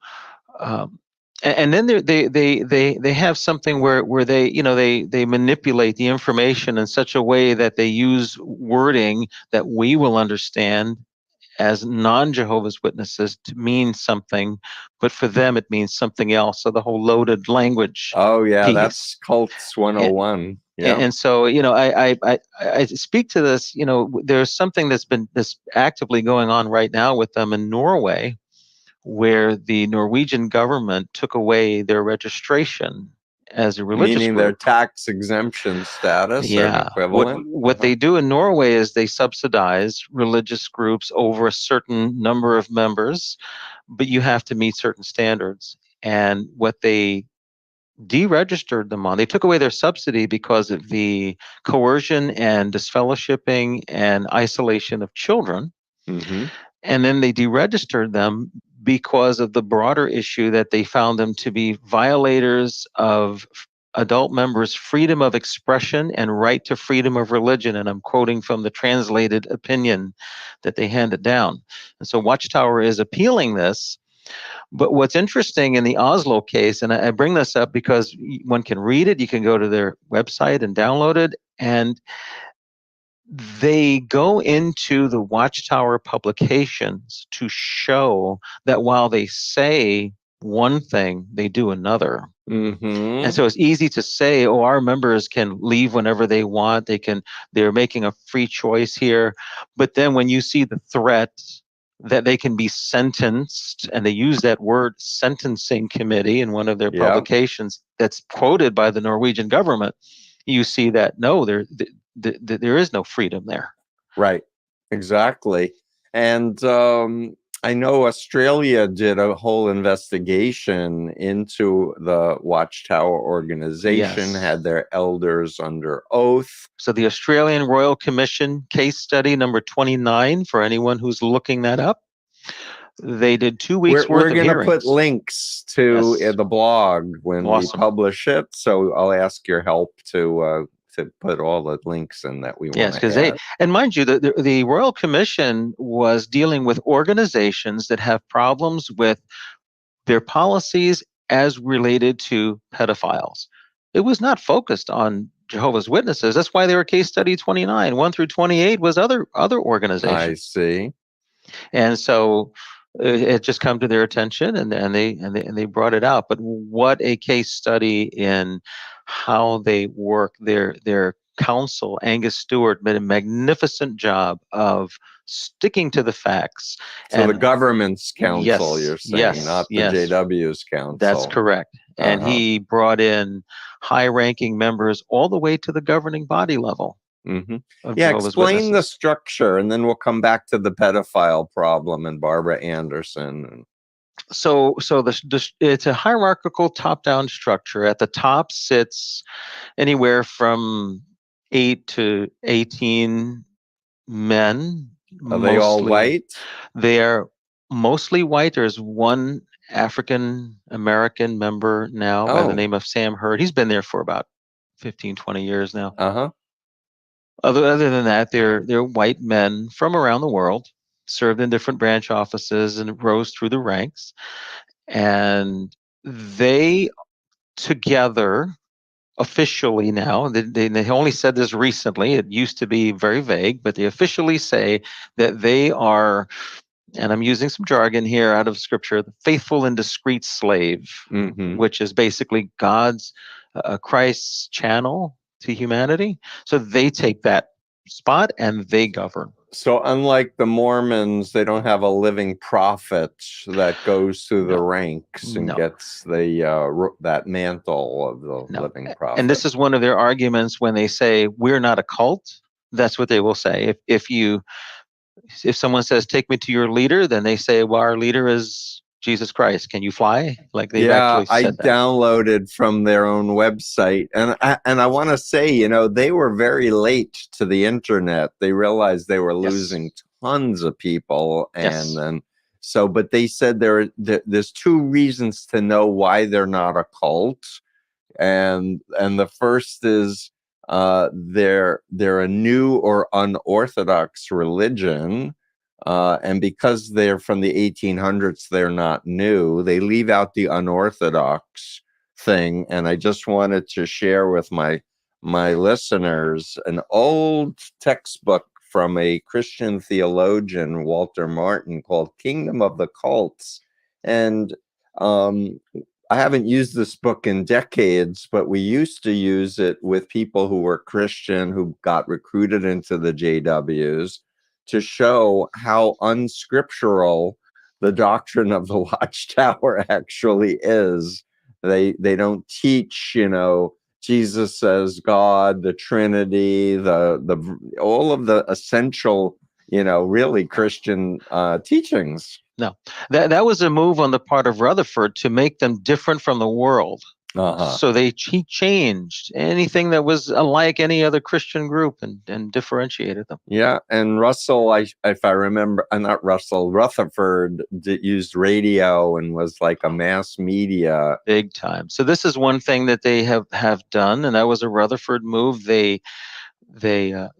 And then they have something where they manipulate the information in such a way that they use wording that we will understand as non-Jehovah's Witnesses to mean something, but for them it means something else. So the whole loaded language. Oh yeah, piece. that's Cults 101. Yeah. And so I speak to this. There's something that's actively going on right now with them in Norway, where the Norwegian government took away their registration as a religious Meaning group. their tax exemption status or an equivalent. What they do in Norway is they subsidize religious groups over a certain number of members, but you have to meet certain standards. And what they deregistered them on, they took away their subsidy because of the coercion and disfellowshipping and isolation of children. Mm-hmm. And then they deregistered them because of the broader issue that they found them to be violators of adult members' freedom of expression and right to freedom of religion. And I'm quoting from the translated opinion that they handed down. And so Watchtower is appealing this. But what's interesting in the Oslo case, and I bring this up because one can read it, you can go to their website and download it, and they go into the Watchtower publications to show that while they say one thing, they do another. Mm-hmm. And so it's easy to say, oh, our members can leave whenever they want. They're making a free choice here. But then when you see the threat that they can be sentenced, and they use that word sentencing committee in one of their publications that's quoted by the Norwegian government, you see that no, there is no freedom there. Right, exactly. And I know Australia did a whole investigation into the Watchtower organization, had their elders under oath. So the Australian Royal Commission case study number 29, for anyone who's looking that up, they did 2 weeks worth of hearings. We're going to put links to the blog when we publish it. So I'll ask your help to put all the links in that we want. Yes, because and mind you, the Royal Commission was dealing with organizations that have problems with their policies as related to pedophiles. It was not focused on Jehovah's Witnesses. That's why they were case study 29. 1 through 28 was other organizations. I see. And so it just come to their attention, and they brought it out. But what a case study in how they work. Their counsel, Angus Stewart, did a magnificent job of sticking to the facts. So the government's counsel, you're saying, not the JW's counsel. That's correct. And he brought in high-ranking members all the way to the governing body level. Mm-hmm. Explain the structure, and then we'll come back to the pedophile problem and Barbara Anderson. So it's a hierarchical top-down structure. At the top sits anywhere from 8 to 18 men. Are they all white? They are mostly white. There's one African American member now by the name of Sam Hurd. He's been there for about 15, 20 years now. Other than that, they're white men from around the world, served in different branch offices and rose through the ranks. And they together officially now, they only said this recently, it used to be very vague, but they officially say that they are, and I'm using some jargon here out of scripture, the faithful and discreet slave, which is basically Christ's channel to humanity. So they take that spot and they govern. So unlike the Mormons, they don't have a living prophet that goes through the No, ranks and no, gets the that mantle of the no. living And this prophet. is one of their arguments when they say we're not a cult. That's what they will say. If someone says take me to your leader, then they say, well, our leader is Jesus Christ. Can you fly? Like they've Yeah, actually I said that. downloaded from their own website, and I want to say, they were very late to the internet. They realized they were Yes. losing tons of people, and Yes. then but they said there's two reasons to know why they're not a cult, and the first is they're a new or unorthodox religion, and because they're from the 1800s, they're not new. They leave out the unorthodox thing, and I just wanted to share with my listeners an old textbook from a Christian theologian, Walter Martin, called Kingdom of the Cults. And um, I haven't used this book in decades, but we used to use it with people who were Christian who got recruited into the JWs to show how unscriptural the doctrine of the Watchtower actually is. They don't teach, Jesus as God, the Trinity, the all of the essential, really Christian teachings. No, that was a move on the part of Rutherford to make them different from the world. Uh-huh. So he changed anything that was unlike any other Christian group and differentiated them. Yeah, and Russell, if I remember, not Russell, Rutherford used radio and was like a mass media. Big time. So this is one thing that they have done, and that was a Rutherford move. They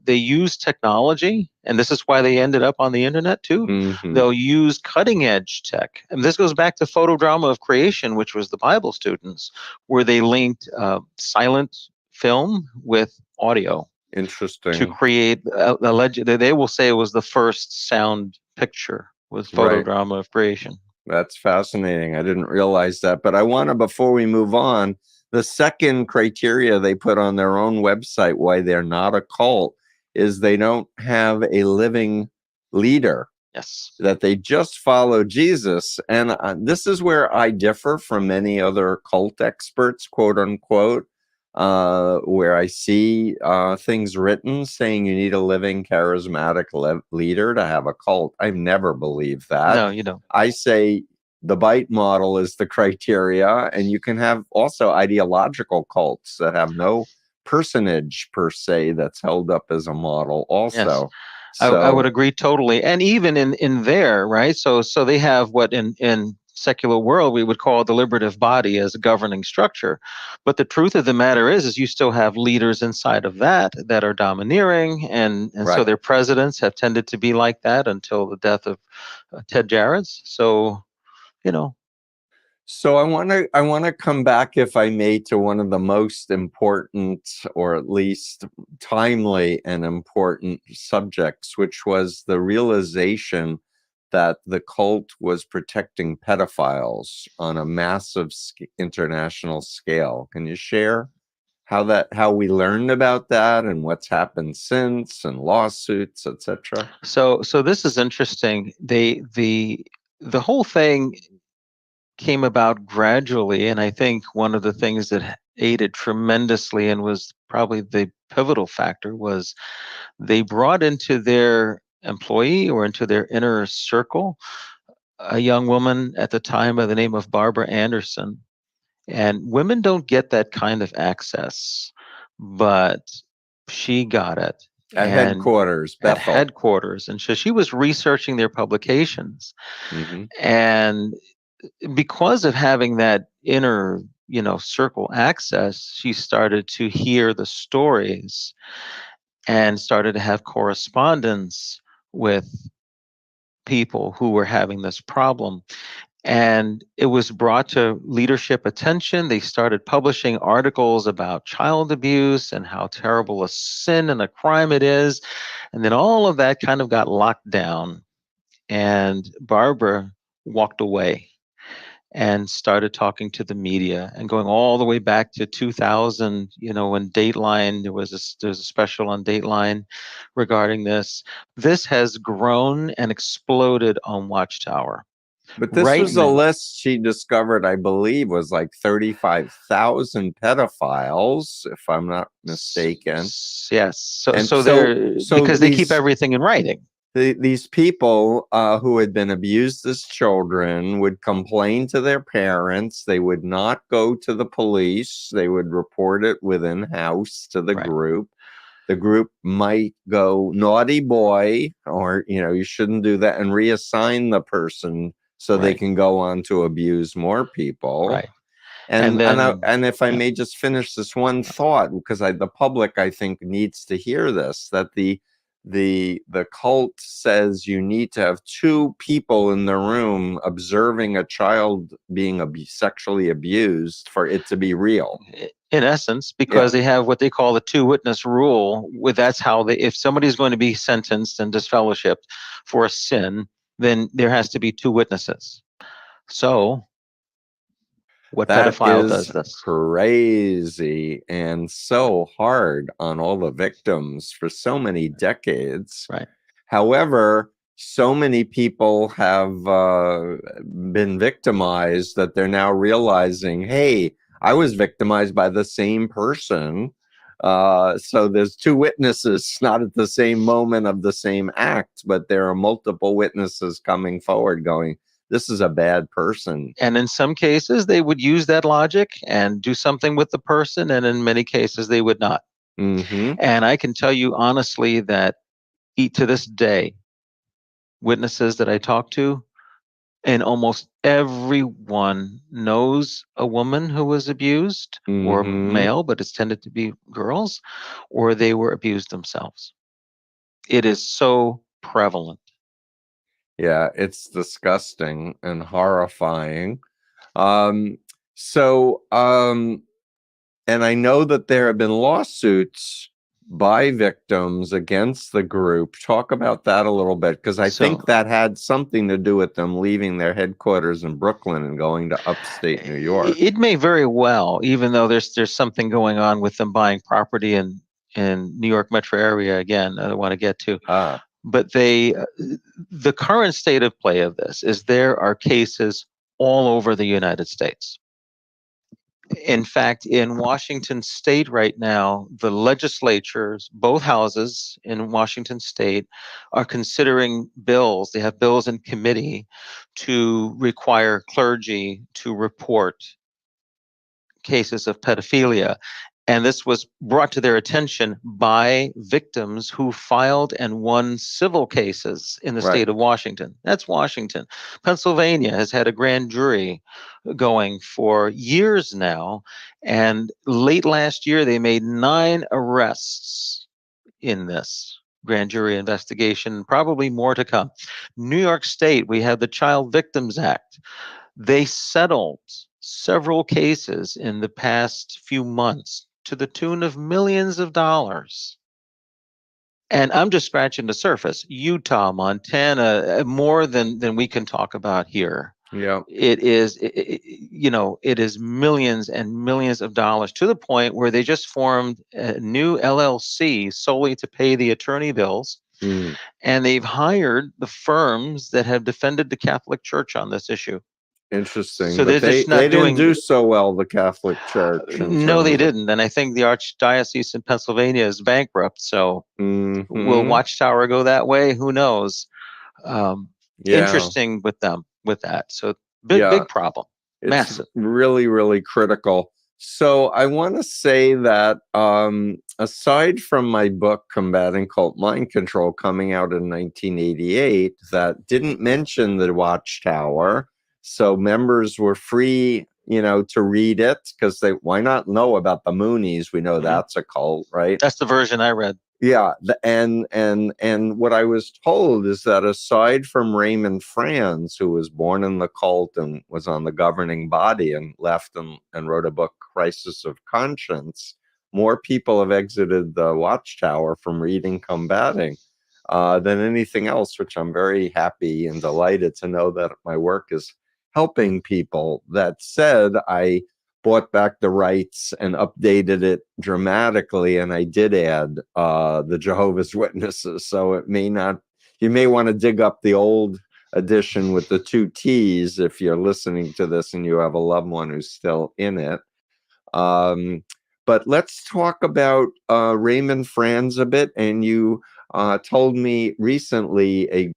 use technology, and this is why they ended up on the internet too. Mm-hmm. They'll use cutting edge tech, and this goes back to photodrama of creation, which was the Bible students, where they linked silent film with audio Interesting. to create they will say it was the first sound picture was photodrama of creation. That's fascinating. I didn't realize that. But I want to, before we move on, the second criteria they put on their own website why they're not a cult is they don't have a living leader. Yes. That they just follow Jesus. And this is where I differ from many other cult experts, quote unquote, where I see things written saying you need a living, charismatic leader to have a cult. I've never believed that. No, you don't. I say the bite model is the criteria, and you can have also ideological cults that have no personage per se that's held up as a model also. Yes. I would agree totally. And even in there, right? So they have what in secular world we would call a deliberative body as a governing structure. But the truth of the matter is you still have leaders inside of that are domineering, and so their presidents have tended to be like that until the death of Ted Jarrett's. So, So I want to come back, if I may, to one of the most important, or at least timely and important subjects, which was the realization that the cult was protecting pedophiles on a massive international scale. Can you share how we learned about that and what's happened since, and lawsuits, etc.? So this is interesting. The whole thing came about gradually, and I think one of the things that aided tremendously and was probably the pivotal factor was they brought into their employee or into their inner circle a young woman at the time by the name of Barbara Anderson. And women don't get that kind of access, but she got it. At headquarters, At Bethel. headquarters. And so she was researching their publications. Mm-hmm. And because of having that inner, circle access, she started to hear the stories and started to have correspondence with people who were having this problem. And it was brought to leadership attention. They started publishing articles about child abuse and how terrible a sin and a crime it is. And then all of that kind of got locked down. And Barbara walked away. and started talking to the media, and going all the way back to 2000, when Dateline, there's a special on Dateline regarding this. This has grown and exploded on Watchtower. But this Right was a now, list she discovered, I believe, was like 35,000 pedophiles, if I'm not mistaken. yes. So, And so they're so because they keep everything in writing. these people who had been abused as children would complain to their parents. They would not go to the police. They would report it within house to the Right. group. The group might go, naughty boy, or, you shouldn't do that, and reassign the person so they Right. can go on to abuse more people. Right. And then, if I may just finish this one thought, because the public, I think, needs to hear this, that the cult says you need to have two people in the room observing a child being sexually abused for it to be real. In essence, because they have what they call the two-witness rule. That's how if somebody's going to be sentenced and disfellowshipped for a sin, then there has to be two witnesses. So what That pedophile is does this? crazy and so hard on all the victims for so many decades. Right. However, so many people have been victimized that they're now realizing, hey, I was victimized by the same person. So there's two witnesses, not at the same moment of the same act, but there are multiple witnesses coming forward going, this is a bad person. And in some cases, they would use that logic and do something with the person. And in many cases, they would not. Mm-hmm. And I can tell you honestly that to this day, witnesses that I talk to, and almost everyone knows a woman who was abused, or male, but it's tended to be girls, or they were abused themselves. It is so prevalent. Yeah, it's disgusting and horrifying. And I know that there have been lawsuits by victims against the group. Talk about that a little bit, because I think that had something to do with them leaving their headquarters in Brooklyn and going to upstate New York. It may very well, even though there's something going on with them buying property in New York metro area. Again, I don't want to get to. But the current state of play of this is there are cases all over the United States. In fact, in Washington State right now, the legislatures, both houses in Washington State, are considering bills. They have bills in committee to require clergy to report cases of pedophilia. And this was brought to their attention by victims who filed and won civil cases in the state of Washington. That's Washington. Pennsylvania has had a grand jury going for years now. And late last year, they made 9 arrests in this grand jury investigation, probably more to come. New York State, we have the Child Victims Act. They settled several cases in the past few months to the tune of millions of dollars. And I'm just scratching the surface. Utah, Montana, more than we can talk about here. Yeah. It is millions and millions of dollars, to the point where they just formed a new LLC solely to pay the attorney bills. And they've hired the firms that have defended the Catholic Church on this issue. Interesting. So but they didn't do so well, the Catholic Church. No, they didn't. And I think the Archdiocese in Pennsylvania is bankrupt. So will Watchtower go that way? Who knows? Interesting with them, with that. So big problem. It's massive. Really, really critical. So I want to say that aside from my book, Combating Cult Mind Control, coming out in 1988, that didn't mention the Watchtower. So members were free, to read it, because why not know about the Moonies? We know that's a cult, right? That's the version I read. Yeah, and what I was told is that aside from Raymond Franz, who was born in the cult and was on the governing body and left and wrote a book, Crisis of Conscience, more people have exited the Watchtower from reading Combating than anything else, which I'm very happy and delighted to know that my work is helping people. That said, I bought back the rights and updated it dramatically, and I did add the Jehovah's Witnesses. So it may not, you may want to dig up the old edition with the 2 T's if you're listening to this and you have a loved one who's still in it. But let's talk about Raymond Franz a bit. And you told me recently a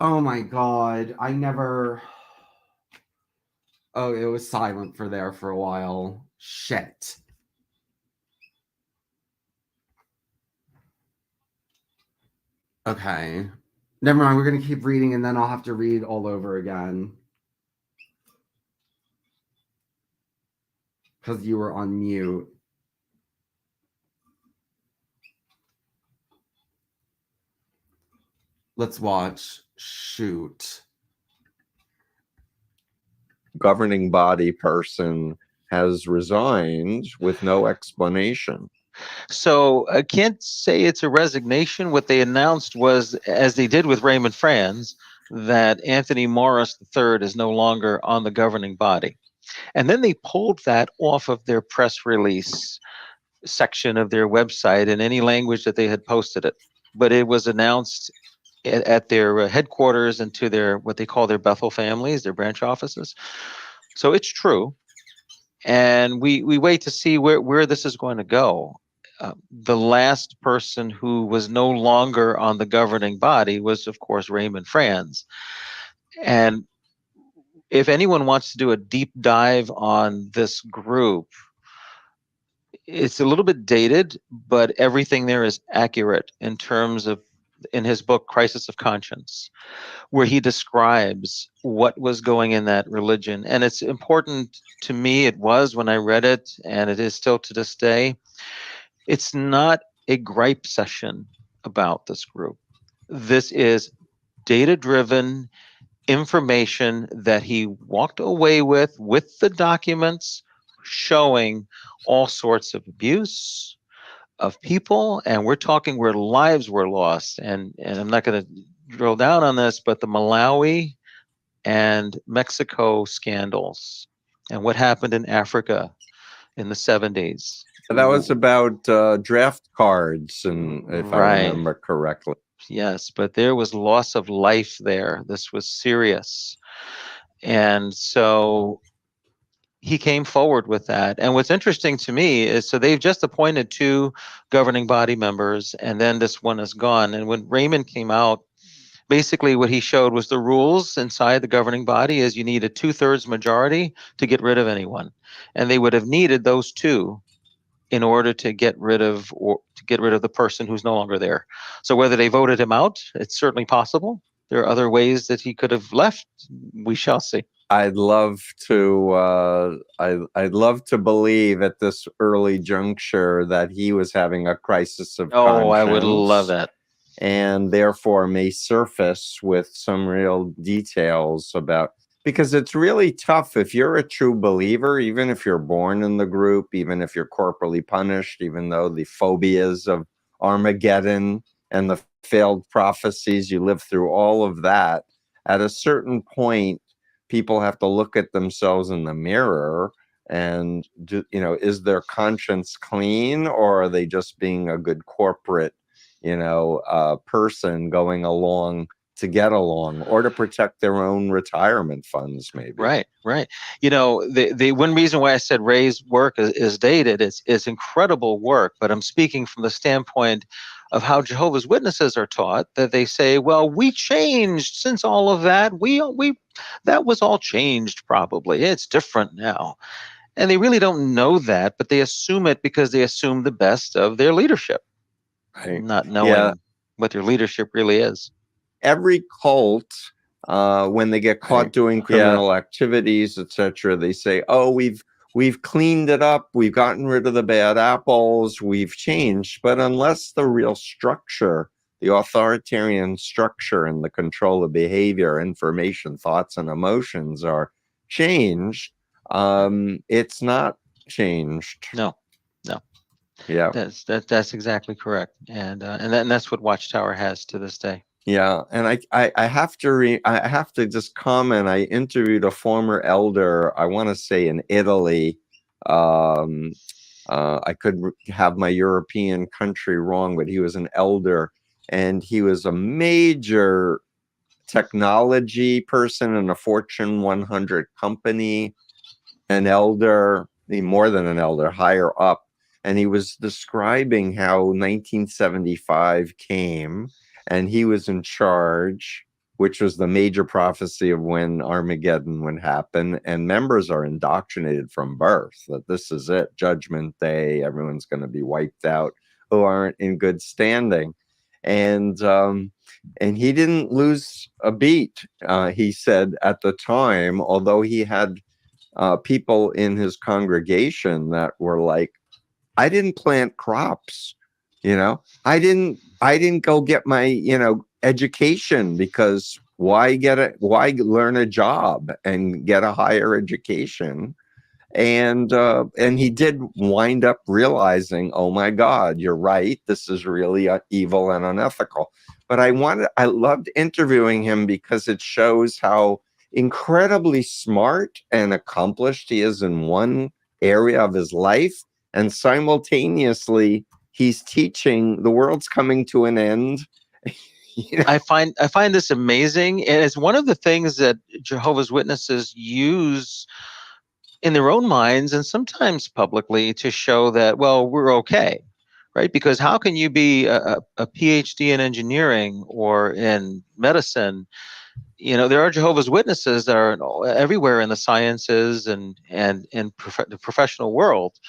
Oh my God. I never. Oh, it was silent for a while. Shit. Okay. Never mind. We're going to keep reading and then I'll have to read all over again. Because you were on mute. Let's watch. Shoot. Governing body person has resigned with no explanation. So I can't say it's a resignation. What they announced was, as they did with Raymond Franz, that Anthony Morris III is no longer on the governing body. And then they pulled that off of their press release section of their website in any language that they had posted it. But it was announced at their headquarters and to their what they call their Bethel families, their branch offices. So it's true. And we wait to see where this is going to go. The last person who was no longer on the governing body was, of course, Raymond Franz. And if anyone wants to do a deep dive on this group, it's a little bit dated, but everything there is accurate in terms of, in his book, Crisis of Conscience, where he describes what was going in that religion. And it's important to me, it was when I read it, and it is still to this day. It's not a gripe session about this group. This is data driven information that he walked away with the documents showing all sorts of abuse of people, and we're talking where lives were lost. And I'm not going to drill down on this, but the Malawi and Mexico scandals and what happened in Africa in the 70s. That was about draft cards, and if I Right. remember correctly. Yes, but there was loss of life there. This was serious. And so he came forward with that. And what's interesting to me is, so they've just appointed 2 governing body members, and then this one is gone. And when Raymond came out, basically what he showed was the rules inside the governing body is you need a 2/3 majority to get rid of anyone. And they would have needed those 2 in order to get rid of the person who's no longer there. So whether they voted him out, it's certainly possible. There are other ways that he could have left. We shall see. I'd love to believe at this early juncture that he was having a crisis of conscience. I would love that. And therefore may surface with some real details about, because it's really tough if you're a true believer, even if you're born in the group, even if you're corporally punished, even though the phobias of Armageddon and the failed prophecies, you live through all of that. At a certain point, people have to look at themselves in the mirror and is their conscience clean, or are they just being a good corporate person going along to get along, or to protect their own retirement funds, maybe. Right. The one reason why I said Ray's work is dated, it's incredible work, but I'm speaking from the standpoint of how Jehovah's Witnesses are taught, that they say, well, we changed since all of that. We that was all changed probably. It's different now. And they really don't know that, but they assume it because they assume the best of their leadership, Right. not knowing what their leadership really is. Every cult, when they get caught doing criminal activities, etc., they say, "Oh, we've cleaned it up. We've gotten rid of the bad apples. We've changed." But unless the real structure, the authoritarian structure and the control of behavior, information, thoughts, and emotions are changed, it's not changed. No. Yeah, that's exactly correct, and that's what Watchtower has to this day. Yeah, and I have to just comment. I interviewed a former elder, I want to say in Italy. I could have my European country wrong, but he was an elder, and he was a major technology person in a Fortune 100 company, an elder, more than an elder, higher up. And he was describing how 1975 came and he was in charge which was the major prophecy of when Armageddon would happen. And members are indoctrinated from birth that this is it, Judgment Day, everyone's going to be wiped out who aren't in good standing. And he didn't lose a beat, he said at the time, although he had people in his congregation that were like, I didn't plant crops, I didn't go get my, education, because why learn a job and get a higher education? And he did wind up realizing, oh my God, you're right, this is really evil and unethical. But I loved interviewing him because it shows how incredibly smart and accomplished he is in one area of his life, and simultaneously he's teaching the world's coming to an end. I find this amazing, and it's one of the things that Jehovah's Witnesses use in their own minds and sometimes publicly to show that, well, we're okay, right? Because how can you be a PhD in engineering or in medicine? There are Jehovah's Witnesses that are everywhere in the sciences and in the professional world.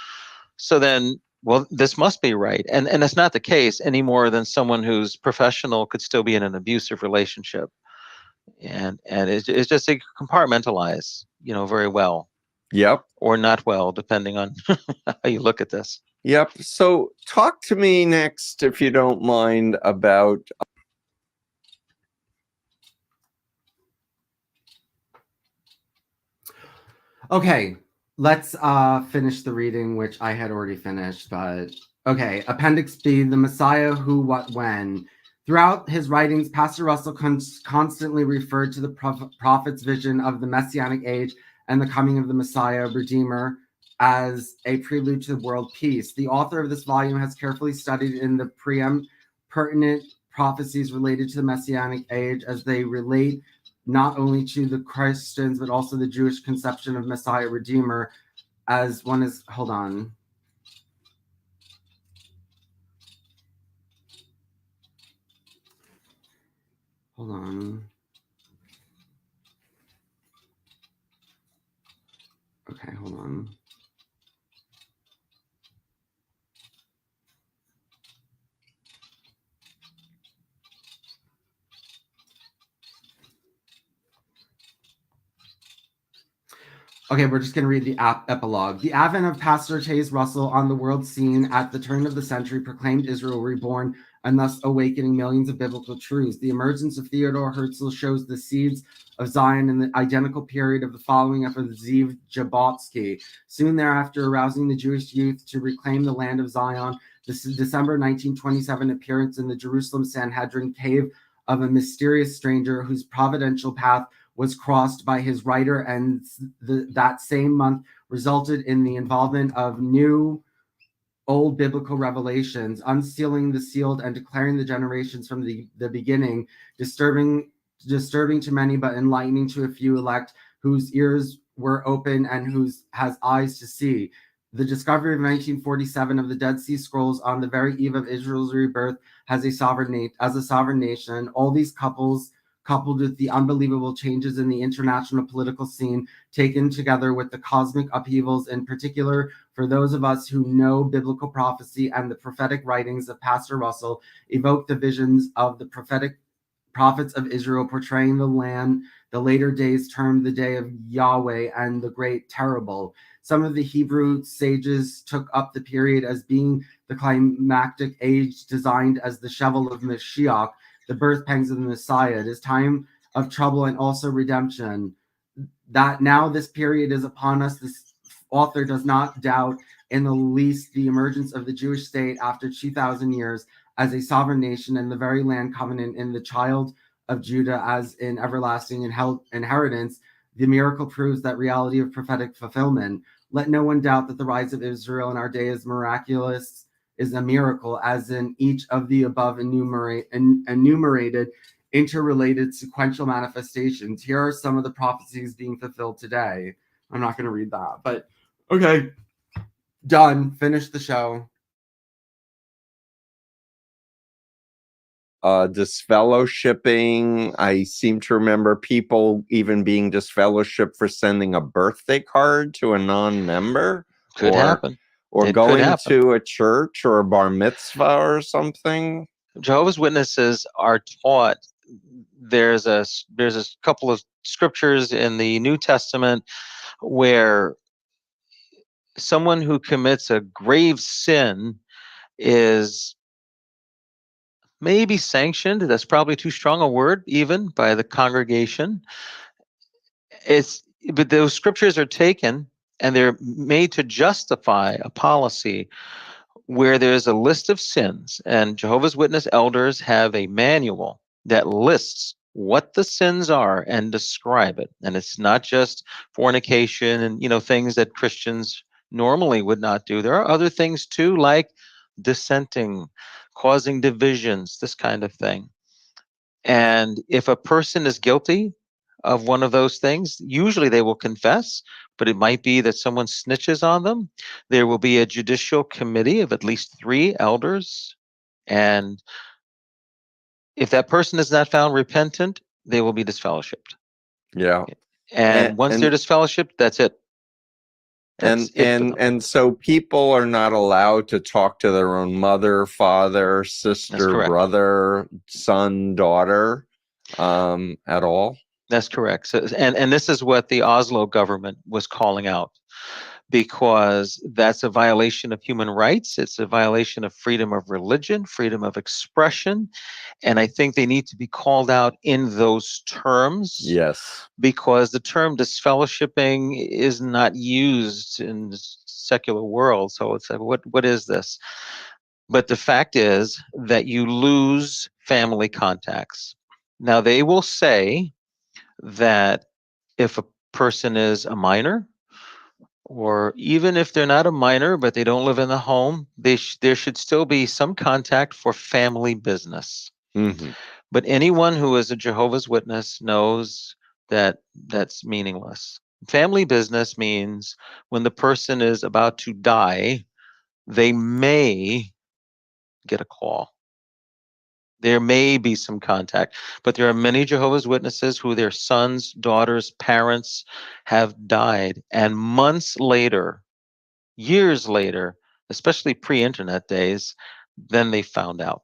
So then, well, this must be right. And that's not the case any more than someone who's professional could still be in an abusive relationship. And it's just they compartmentalize, very well. Yep. Or not well, depending on how you look at this. Yep. So talk to me next, if you don't mind, about Okay, let's finish the reading, which I had already finished, but okay. Appendix B, the Messiah, who, what, when. Throughout his writings, Pastor Russell constantly referred to the prophet's vision of the Messianic age and the coming of the Messiah, Redeemer, as a prelude to world peace. The author of this volume has carefully studied in the pertinent prophecies related to the Messianic age as they relate not only to the Christians, but also the Jewish conception of Messiah Redeemer, as one is, hold on. Hold on. Okay, hold on. Okay, we're just going to read the epilogue. The advent of Pastor Taze Russell on the world scene at the turn of the century proclaimed Israel reborn, and thus awakening millions of biblical truths. The emergence of Theodore Herzl shows the seeds of Zion in the identical period of the following of Ziv Jabotsky. Soon thereafter, arousing the Jewish youth to reclaim the land of Zion, this is December 1927 appearance in the Jerusalem Sanhedrin cave of a mysterious stranger whose providential path was crossed by his writer, and that same month resulted in the involvement of new old biblical revelations, unsealing the sealed and declaring the generations from the beginning, disturbing to many but enlightening to a few elect whose ears were open and whose has eyes to see. The discovery of 1947 of the Dead Sea Scrolls on the very eve of Israel's rebirth as a sovereign nation. All these coupled with the unbelievable changes in the international political scene, taken together with the cosmic upheavals, in particular for those of us who know biblical prophecy and the prophetic writings of Pastor Russell, evoke the visions of the prophetic prophets of Israel portraying the land, the later days termed the day of Yahweh and the great terrible. Some of the Hebrew sages took up the period as being the climactic age designed as the Shevel of Mashiach, the birth pangs of the Messiah. It is time of trouble and also redemption. That now this period is upon us, this author does not doubt in the least the emergence of the Jewish state after 2,000 years as a sovereign nation and the very land covenant in the child of Judah as in everlasting inheritance. The miracle proves that reality of prophetic fulfillment. Let no one doubt that the rise of Israel in our day is miraculous, is a miracle, as in each of the above enumerated interrelated sequential manifestations. Here are some of the prophecies being fulfilled today. I'm not going to read that, but okay, done. Finish the show. disfellowshipping. I seem to remember people even being disfellowshipped for sending a birthday card to a non-member, Could happen. or It could going happen. to a church or a bar mitzvah or something. Jehovah's Witnesses are taught. There's a couple of scriptures in the New Testament where someone who commits a grave sin is maybe sanctioned. That's probably too strong a word, even by the congregation. But those scriptures are taken and they're made to justify a policy where there's a list of sins, and Jehovah's Witness elders have a manual that lists what the sins are and describe it. And it's not just fornication and things that Christians normally would not do. There are other things too, like dissenting, causing divisions, this kind of thing. And if a person is guilty of one of those things, usually they will confess, but it might be that someone snitches on them. There will be a judicial committee of at least 3 elders. And if that person is not found repentant, they will be disfellowshipped. Yeah. And once they're disfellowshipped, that's it. And so people are not allowed to talk to their own mother, father, sister, brother, son, daughter, at all. That's correct. So, and this is what the Oslo government was calling out, because that's a violation of human rights. It's a violation of freedom of religion, freedom of expression. And I think they need to be called out in those terms. Yes. Because the term disfellowshipping is not used in the secular world. So it's like, what is this? But the fact is that you lose family contacts. Now, they will say that if a person is a minor, or even if they're not a minor, but they don't live in the home, there should still be some contact for family business. Mm-hmm. But anyone who is a Jehovah's Witness knows that that's meaningless. Family business means when the person is about to die, they may get a call. There may be some contact, but there are many Jehovah's Witnesses who their sons, daughters, parents have died. And months later, years later, especially pre-internet days, then they found out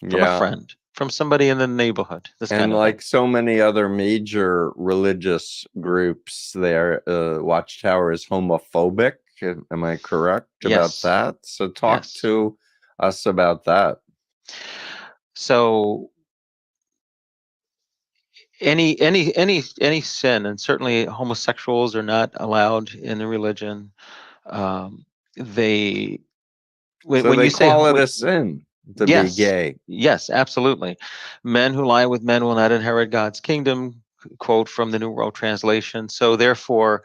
from a friend, from somebody in the neighborhood. And like so many other major religious groups, their Watchtower is homophobic. Am I correct about that? So talk to us about that. So any sin, and certainly homosexuals are not allowed in the religion. When you call it a sin to be gay. Yes, absolutely. Men who lie with men will not inherit God's kingdom, quote from the New World Translation. So therefore,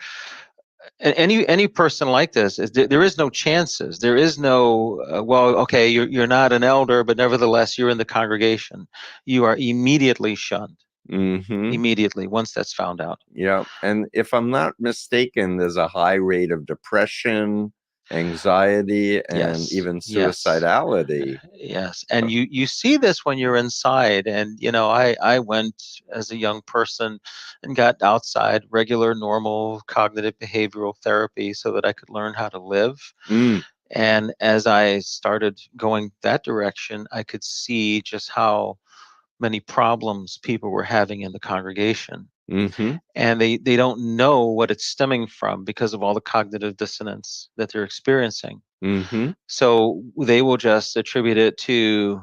any person like this, there is no chances. There is no, okay, you're not an elder, but nevertheless, you're in the congregation. You are immediately shunned. Mm-hmm. Immediately, once that's found out. Yeah. And if I'm not mistaken, there's a high rate of depression, anxiety, and even suicidality. Yes. And you see this when you're inside. And I went as a young person and got outside regular, normal cognitive behavioral therapy so that I could learn how to live. And as I started going that direction, I could see just how many problems people were having in the congregation. Mm-hmm. And they don't know what it's stemming from because of all the cognitive dissonance that they're experiencing. Mm-hmm. So they will just attribute it to,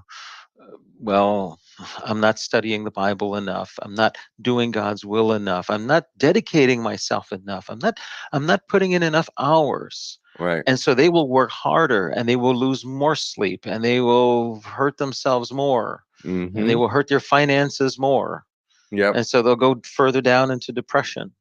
I'm not studying the Bible enough. I'm not doing God's will enough. I'm not dedicating myself enough. I'm not putting in enough hours. Right. And so they will work harder and they will lose more sleep and they will hurt themselves more. Mm-hmm. And they will hurt their finances more. Yep. And so they'll go further down into depression.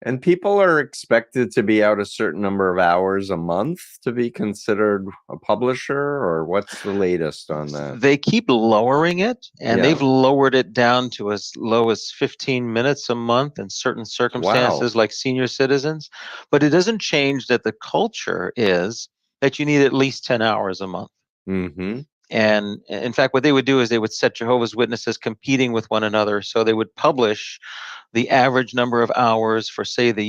And people are expected to be out a certain number of hours a month to be considered a publisher, or what's the latest on that? They keep lowering it, and they've lowered it down to as low as 15 minutes a month in certain circumstances, like senior citizens. But it doesn't change that the culture is that you need at least 10 hours a month. Mm-hmm. And in fact, what they would do is they would set Jehovah's Witnesses competing with one another. So they would publish the average number of hours for, say, the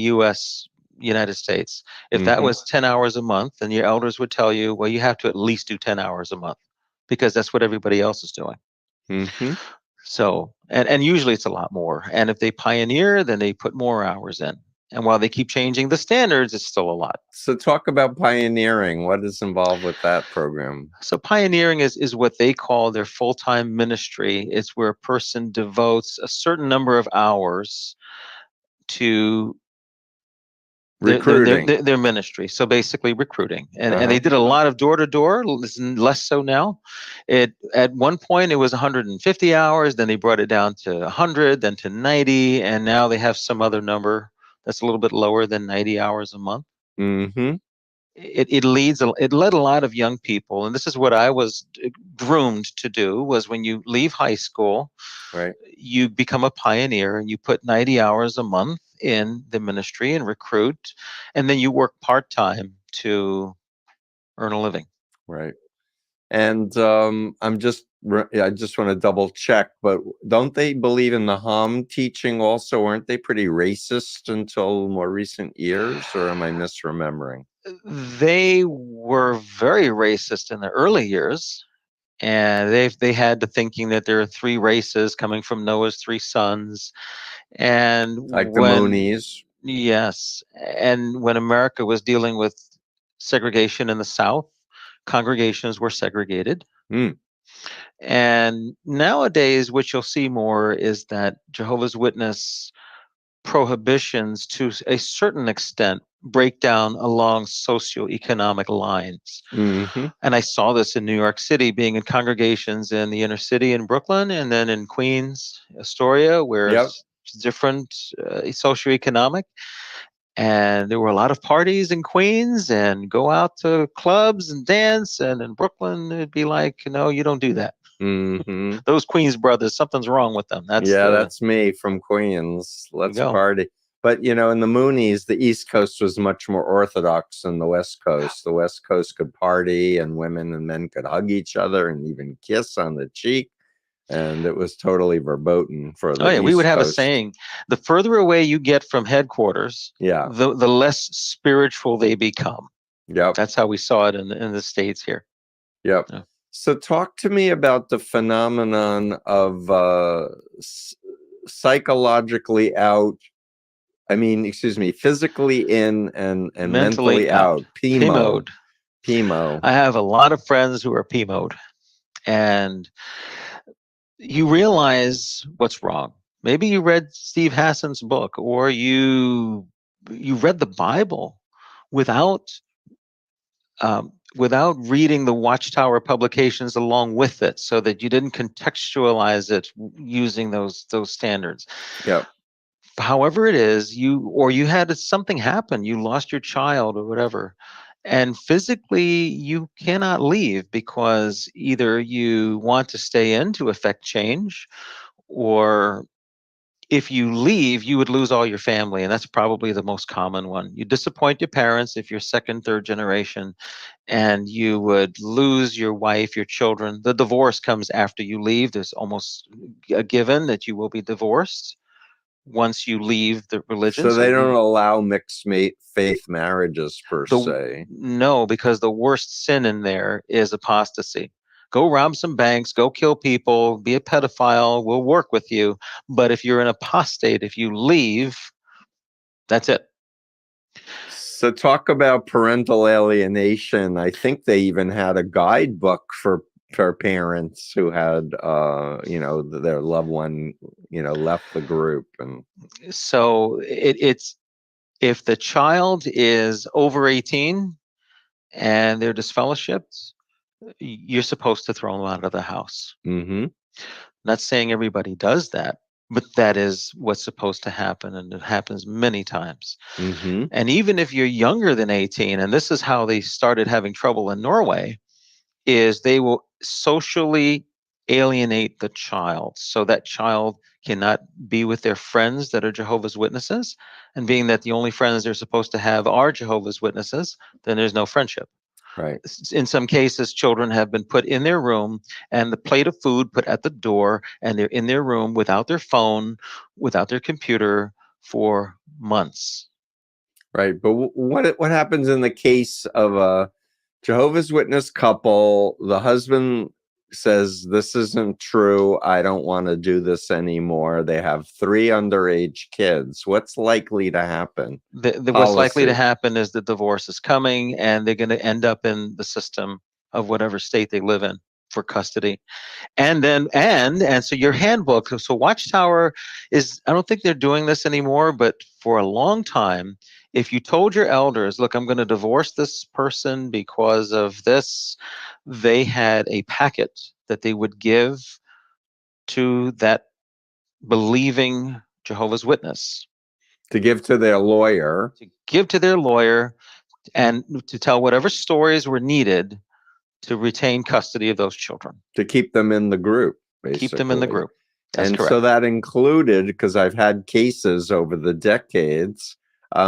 United States. If that Mhm. was 10 hours a month, then your elders would tell you, well, you have to at least do 10 hours a month because that's what everybody else is doing. Mhm. So, and usually it's a lot more. And if they pioneer, then they put more hours in. And while they keep changing the standards, it's still a lot. So talk about pioneering. What is involved with that program? So pioneering is what they call their full-time ministry. It's where a person devotes a certain number of hours to Recruiting. their ministry. So basically recruiting. And Uh-huh. they did a lot of door-to-door, less so now. At one point it was 150 hours, then they brought it down to 100, then to 90, and now they have some other number that's a little bit lower than 90 hours a month. Mhm. It led a lot of young people, and this is what I was groomed to do, was when you leave high school, Right. you become a pioneer and you put 90 hours a month in the ministry and recruit, and then you work part-time to earn a living. Right. And I just want to double check, but don't they believe in the Ham teaching also? Aren't they pretty racist until more recent years, or am I misremembering? They were very racist in the early years, and they had the thinking that there are three races coming from Noah's three sons. And Like the when Moonies? Yes, and when America was dealing with segregation in the South, congregations were segregated. Mm. And nowadays, what you'll see more is that Jehovah's Witness prohibitions, to a certain extent, break down along socioeconomic lines. Mm-hmm. And I saw this in New York City, being in congregations in the inner city in Brooklyn, and then in Queens, Astoria, where Yep. it's different socioeconomic. And there were a lot of parties in Queens, and go out to clubs and dance. And in Brooklyn, it'd be like, no, you don't do that. Mm-hmm. Those Queens brothers, something's wrong with them. That's me from Queens. There you Let's go. party. But in the Moonies, the East Coast was much more orthodox than the West Coast. The West Coast could party, and women and men could hug each other and even kiss on the cheek. And it was totally verboten for the Oh yeah, we would East have a Coast. saying: the further away you get from headquarters, Yeah. the less spiritual they become. Yep. That's how we saw it in the States here. Yep. Yeah. So talk to me about the phenomenon of psychologically out. Physically in and mentally out. P PMO. mode. PMO. I have a lot of friends who are P mode, and you realize what's wrong. Maybe you read Steve Hassan's book, or you read the Bible without without reading the Watchtower publications along with it, so that you didn't contextualize it using those standards. Yep. However it is, you had something happen, you lost your child or whatever, and physically you cannot leave because either you want to stay in to affect change, or if you leave, you would lose all your family. And that's probably the most common one. You disappoint your parents if you're second, third generation, and you would lose your wife, your children. The divorce comes after you leave. There's almost a given that you will be divorced once you leave the religion. So they don't allow mixed faith marriages per se. No, because the worst sin in there is apostasy. Go rob some banks, go kill people, be a pedophile, we'll work with you. But if you're an apostate, if you leave, that's it. So talk about parental alienation. I think they even had a guidebook for parents who had their loved one left the group. And so it's if the child is over 18 and they're disfellowshipped, you're supposed to throw them out of the house. Mm-hmm. Not saying everybody does that, but that is what's supposed to happen, and it happens many times. Mm-hmm. And even if you're younger than 18, and this is how they started having trouble in Norway, is they will socially alienate the child, so that child cannot be with their friends that are Jehovah's Witnesses. And being that the only friends they're supposed to have are Jehovah's Witnesses, then there's no friendship. Right. In some cases, children have been put in their room and the plate of food put at the door, and they're in their room without their phone, without their computer for months. Right. But what happens in the case of a Jehovah's Witness couple? The husband says, this isn't true. I don't want to do this anymore. They have 3 underage kids. What's likely to happen? What's likely to happen is the divorce is coming, and they're going to end up in the system of whatever state they live in for custody. And then so your handbook, so Watchtower is, I don't think they're doing this anymore, but for a long time, if you told your elders, look, I'm going to divorce this person because of this, they had a packet that they would give to that believing Jehovah's Witness, To give to their lawyer. to give to their lawyer, and to tell whatever stories were needed to retain custody of those children. To keep them in the group, basically. Keep them in the group. That's and correct. So that included, because I've had cases over the decades,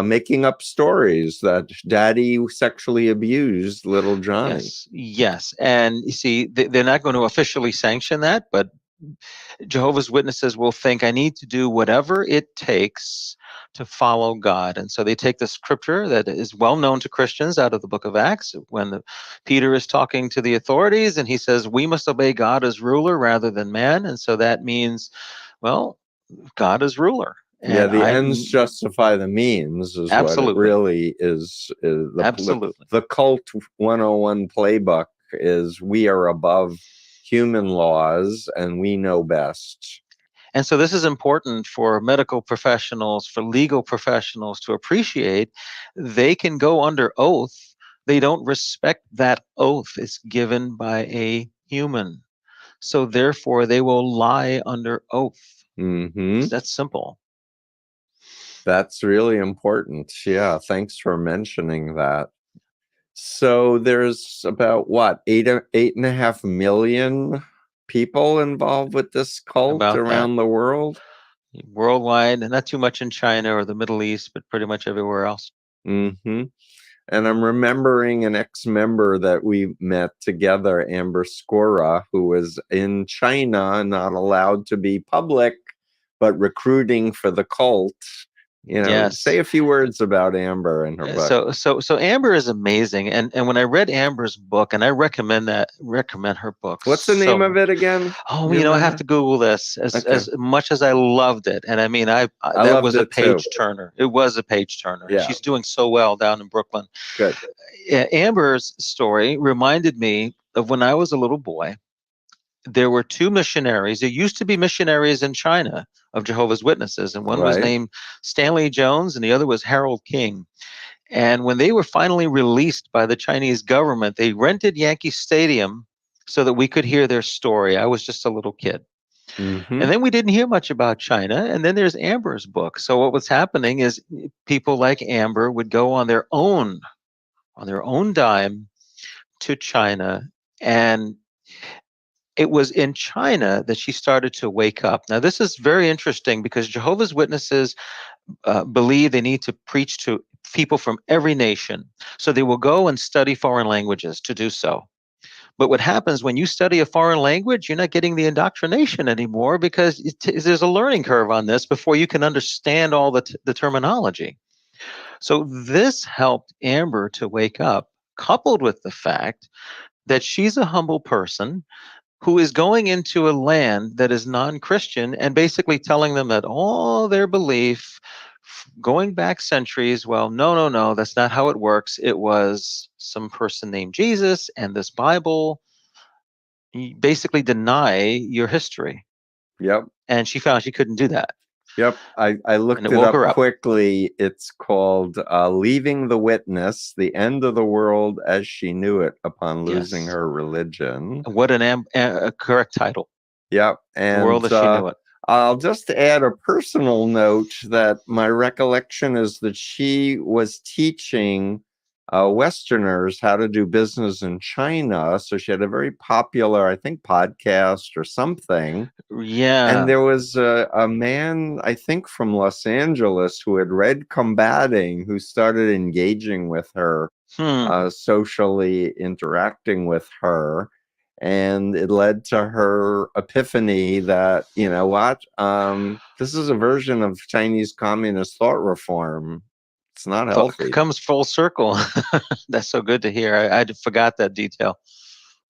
making up stories that daddy sexually abused little Johnny. Yes. And you see, they're not going to officially sanction that, but Jehovah's Witnesses will think, I need to do whatever it takes to follow God. And so they take the scripture that is well known to Christians out of the book of Acts, when Peter is talking to the authorities and he says, we must obey God as ruler rather than man. And so that means, well, God is ruler. And the ends justify the means is absolutely what it really is. Absolutely. The cult 101 playbook is, we are above human laws and we know best. And so this is important for medical professionals, for legal professionals to appreciate. They can go under oath. They don't respect that oath. It's given by a human. So therefore, they will lie under oath. Mm-hmm. That's simple. That's really important. Yeah, thanks for mentioning that. So there's about what, 8.5 million people involved with this cult around the world? Worldwide, and not too much in China or the Middle East, but pretty much everywhere else. Mm-hmm. And I'm remembering an ex-member that we met together, Amber Scora, who was in China, not allowed to be public, but recruiting for the cult. You know, yes. Say a few words about Amber and her book. So Amber is amazing, and when I read Amber's book, and I recommend her book. What's the name of it again? Oh, I have to Google this. As much as I loved it, and I mean, that was a page turner. It was a page turner. Yeah. She's doing so well down in Brooklyn. Good. Amber's story reminded me of when I was a little boy. There were 2 missionaries. There used to be missionaries in China of Jehovah's Witnesses, and one was named Stanley Jones and the other was Harold King. And when they were finally released by the Chinese government, they rented Yankee Stadium so that we could hear their story. I was just a little kid. Mm-hmm. And then we didn't hear much about China. And then there's Amber's book. So what was happening is people like Amber would go on their own dime to China, and it was in China that she started to wake up. Now, this is very interesting because Jehovah's Witnesses believe they need to preach to people from every nation. So they will go and study foreign languages to do so. But what happens when you study a foreign language, you're not getting the indoctrination anymore, because there's a learning curve on this before you can understand all the terminology. So this helped Amber to wake up, coupled with the fact that she's a humble person who is going into a land that is non-Christian and basically telling them that all their belief going back centuries, well, no, that's not how it works. It was some person named Jesus and this Bible. You basically deny your history. Yep. And she found she couldn't do that. Yep. I looked it up quickly. It's called Leaving the Witness, the End of the World as She Knew It Upon Losing Her Religion. What a correct title. Yep. And the world as she knew it. I'll just add a personal note that my recollection is that she was teaching Westerners how to do business in China. So she had a very popular, I think, podcast or something. Yeah. And there was a man, I think, from Los Angeles who had read Combating, who started engaging with her, socially interacting with her. And it led to her epiphany that, you know what, this is a version of Chinese communist thought reform. It's not healthy. Comes full circle. That's so good to hear. I forgot that detail.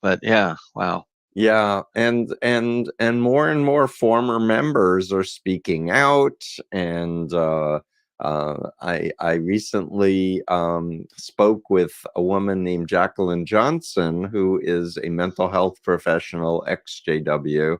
But yeah, wow. Yeah, and more former members are speaking out, and I recently spoke with a woman named Jacqueline Johnson, who is a mental health professional, ex-JW,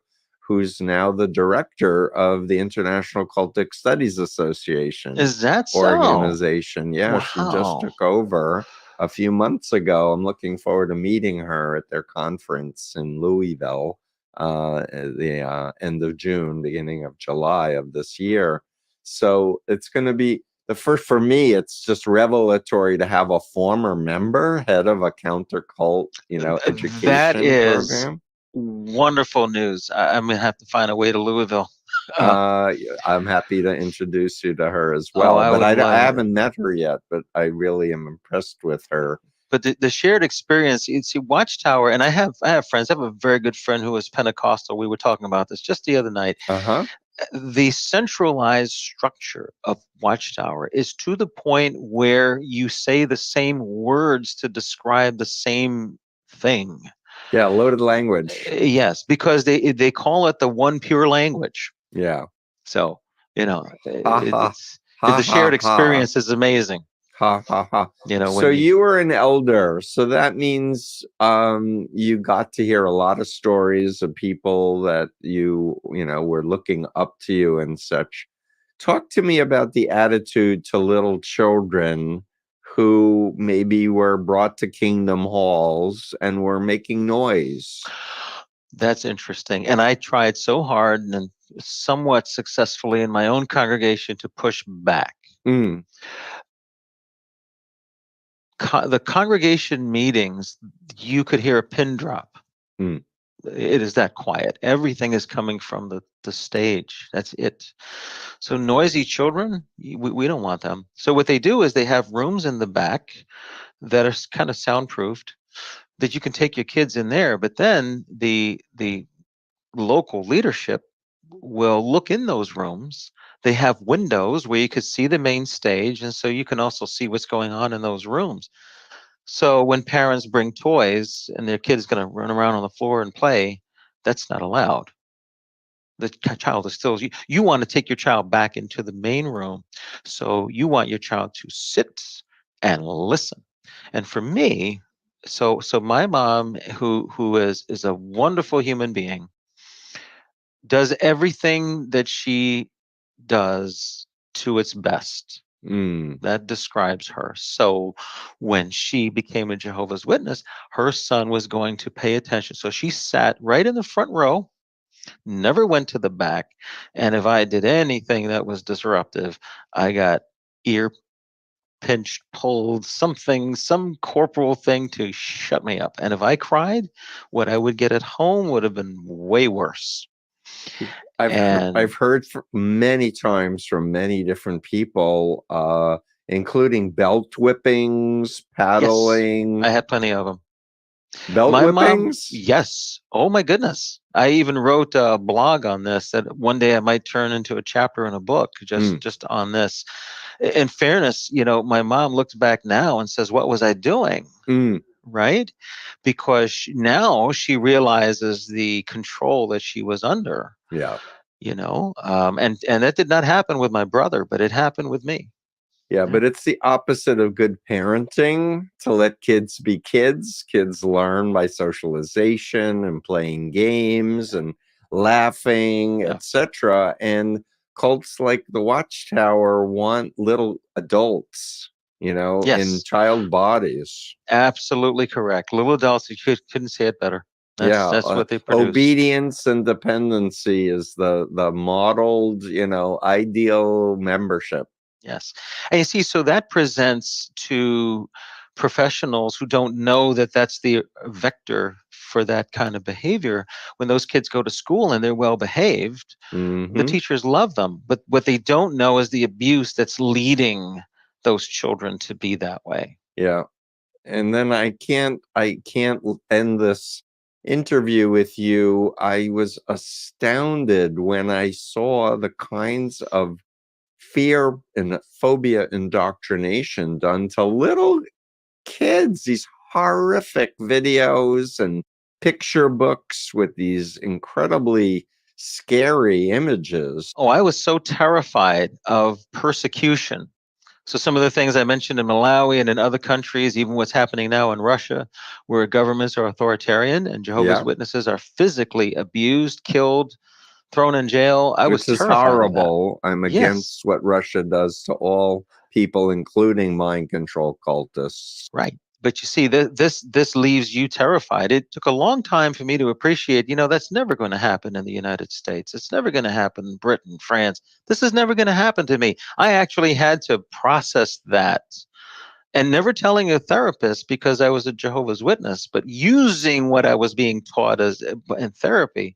who's now the director of the International Cultic Studies Association. Is that so? Organization? Yeah, she just Wow. took over a few months ago. I'm looking forward to meeting her at their conference in Louisville at the end of June, beginning of July of this year. So it's going to be the first, for me, it's just revelatory to have a former member, head of a counter cult, education That is program. Wonderful news. I'm going to have to find a way to Louisville. I'm happy to introduce you to her as well. I But would love I it. haven't met her yet, but I really am impressed with her. But the shared experience, you see, Watchtower, and I have friends. I have a very good friend who is Pentecostal. We were talking about this just the other night. The centralized structure of Watchtower is to the point where you say the same words to describe the same thing. Yeah, loaded language. Yes, because they call it the one pure language. Yeah. So, the shared experience is amazing. So you were an elder, so that means you got to hear a lot of stories of people that you were looking up to you and such. Talk to me about the attitude to little children who maybe were brought to Kingdom halls and were making noise. That's interesting. And I tried so hard and somewhat successfully in my own congregation to push back. The congregation meetings, you could hear a pin drop. It is that quiet. Everything is coming from the stage. That's it. So noisy children, we don't want them. So what they do is they have rooms in the back that are kind of soundproofed, that you can take your kids in there. But then the local leadership will look in those rooms. They have windows where you could see the main stage, and so you can also see what's going on in those rooms. So when parents bring toys and their kid's going to run around on the floor and play, that's not allowed. The child is still, you want to take your child back into the main room. So you want your child to sit and listen. And for me, so my mom, who is a wonderful human being, does everything that she does to its best. That describes her. So when she became a Jehovah's Witness, her son was going to pay attention. So she sat right in the front row, never went to the back. And if I did anything that was disruptive, I got ear pinched, pulled, some corporal thing to shut me up. And if I cried, what I would get at home would have been way worse. I've heard many times from many different people, including belt whippings, paddling. Yes, I had plenty of them. Belt whippings? Mom, yes. Oh my goodness. I even wrote a blog on this that one day I might turn into a chapter in a book just on this. In fairness, my mom looks back now and says, what was I doing? Right? Because now she realizes the control that she was under. Yeah. And that did not happen with my brother, but it happened with me. Yeah, but it's the opposite of good parenting to let kids be kids. Kids learn by socialization and playing games and laughing, etc. And cults like the Watchtower want little adults, in child bodies. Absolutely correct. Little adults, you couldn't say it better. That's what they produce. Obedience and dependency is the modeled, ideal membership. Yes. And you see, so that presents to professionals who don't know that that's the vector for that kind of behavior. When those kids go to school and they're well behaved, the Mm-hmm. teachers love them. But what they don't know is the abuse that's leading those children to be that way. Yeah. And then I can't end this interview with you. I was astounded when I saw the kinds of fear and phobia indoctrination done to little kids, these horrific videos and picture books with these incredibly scary images. Oh, I was so terrified of persecution. So some of the things I mentioned in Malawi and in other countries, even what's happening now in Russia, where governments are authoritarian and Jehovah's Yeah. Witnesses are physically abused, killed, thrown in jail. I was Which is terrified of that. horrible. I'm Yes. against what Russia does to all people, including mind control cultists. Right. But you see, this leaves you terrified. It took a long time for me to appreciate, that's never going to happen in the United States. It's never going to happen in Britain, France. This is never going to happen to me. I actually had to process that, and never telling a therapist because I was a Jehovah's Witness, but using what I was being taught as in therapy,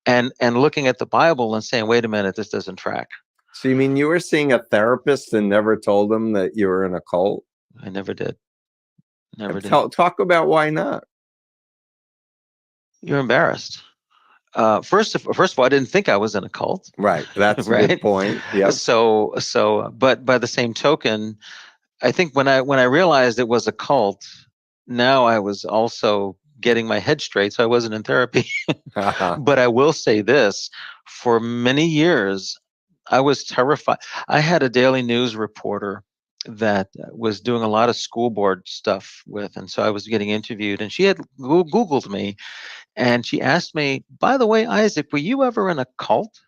and looking at the Bible and saying, wait a minute, this doesn't track. So you mean you were seeing a therapist and never told them that you were in a cult? I never did. Never did. Talk about why not. You're embarrassed. First of all, I didn't think I was in a cult. Right. That's a Right? good point. Yeah. But by the same token, I think when I realized it was a cult, now I was also getting my head straight, so I wasn't in therapy. But I will say this: for many years, I was terrified. I had a daily news reporter that was doing a lot of school board stuff with, and so I was getting interviewed, and she had Googled me, and she asked me, by the way, Isaac, were you ever in a cult?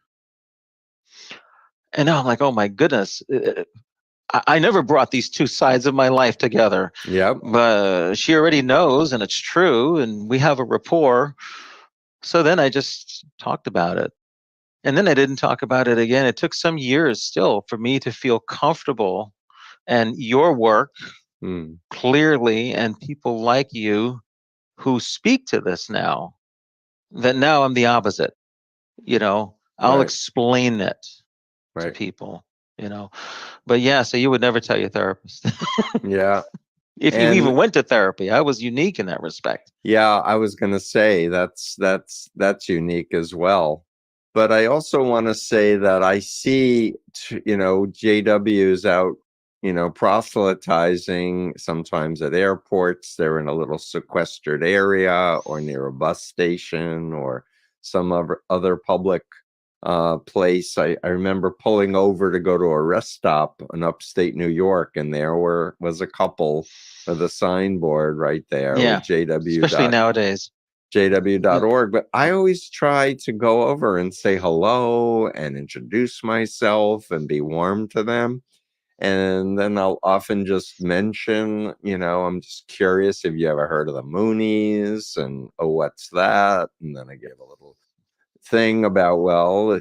And now I'm like, oh my goodness. I never brought these two sides of my life together. Yep. But she already knows, and it's true, and we have a rapport. So then I just talked about it. And then I didn't talk about it again. It took some years still for me to feel comfortable. And your work, clearly, and people like you who speak to this now, that now I'm the opposite. I'll Right. explain it to people, But yeah, so you would never tell your therapist. Yeah. If you even went to therapy. I was unique in that respect. Yeah, I was going to say that's unique as well. But I also want to say that I see, JWs out, proselytizing sometimes at airports. They're in a little sequestered area or near a bus station or some other public place. I remember pulling over to go to a rest stop in upstate New York, and there was a couple with a signboard right there. Yeah, with JW. especially nowadays. JW.org. But I always try to go over and say hello and introduce myself and be warm to them. And then I'll often just mention, I'm just curious if you ever heard of the Moonies, and what's that? And then I gave a little thing about,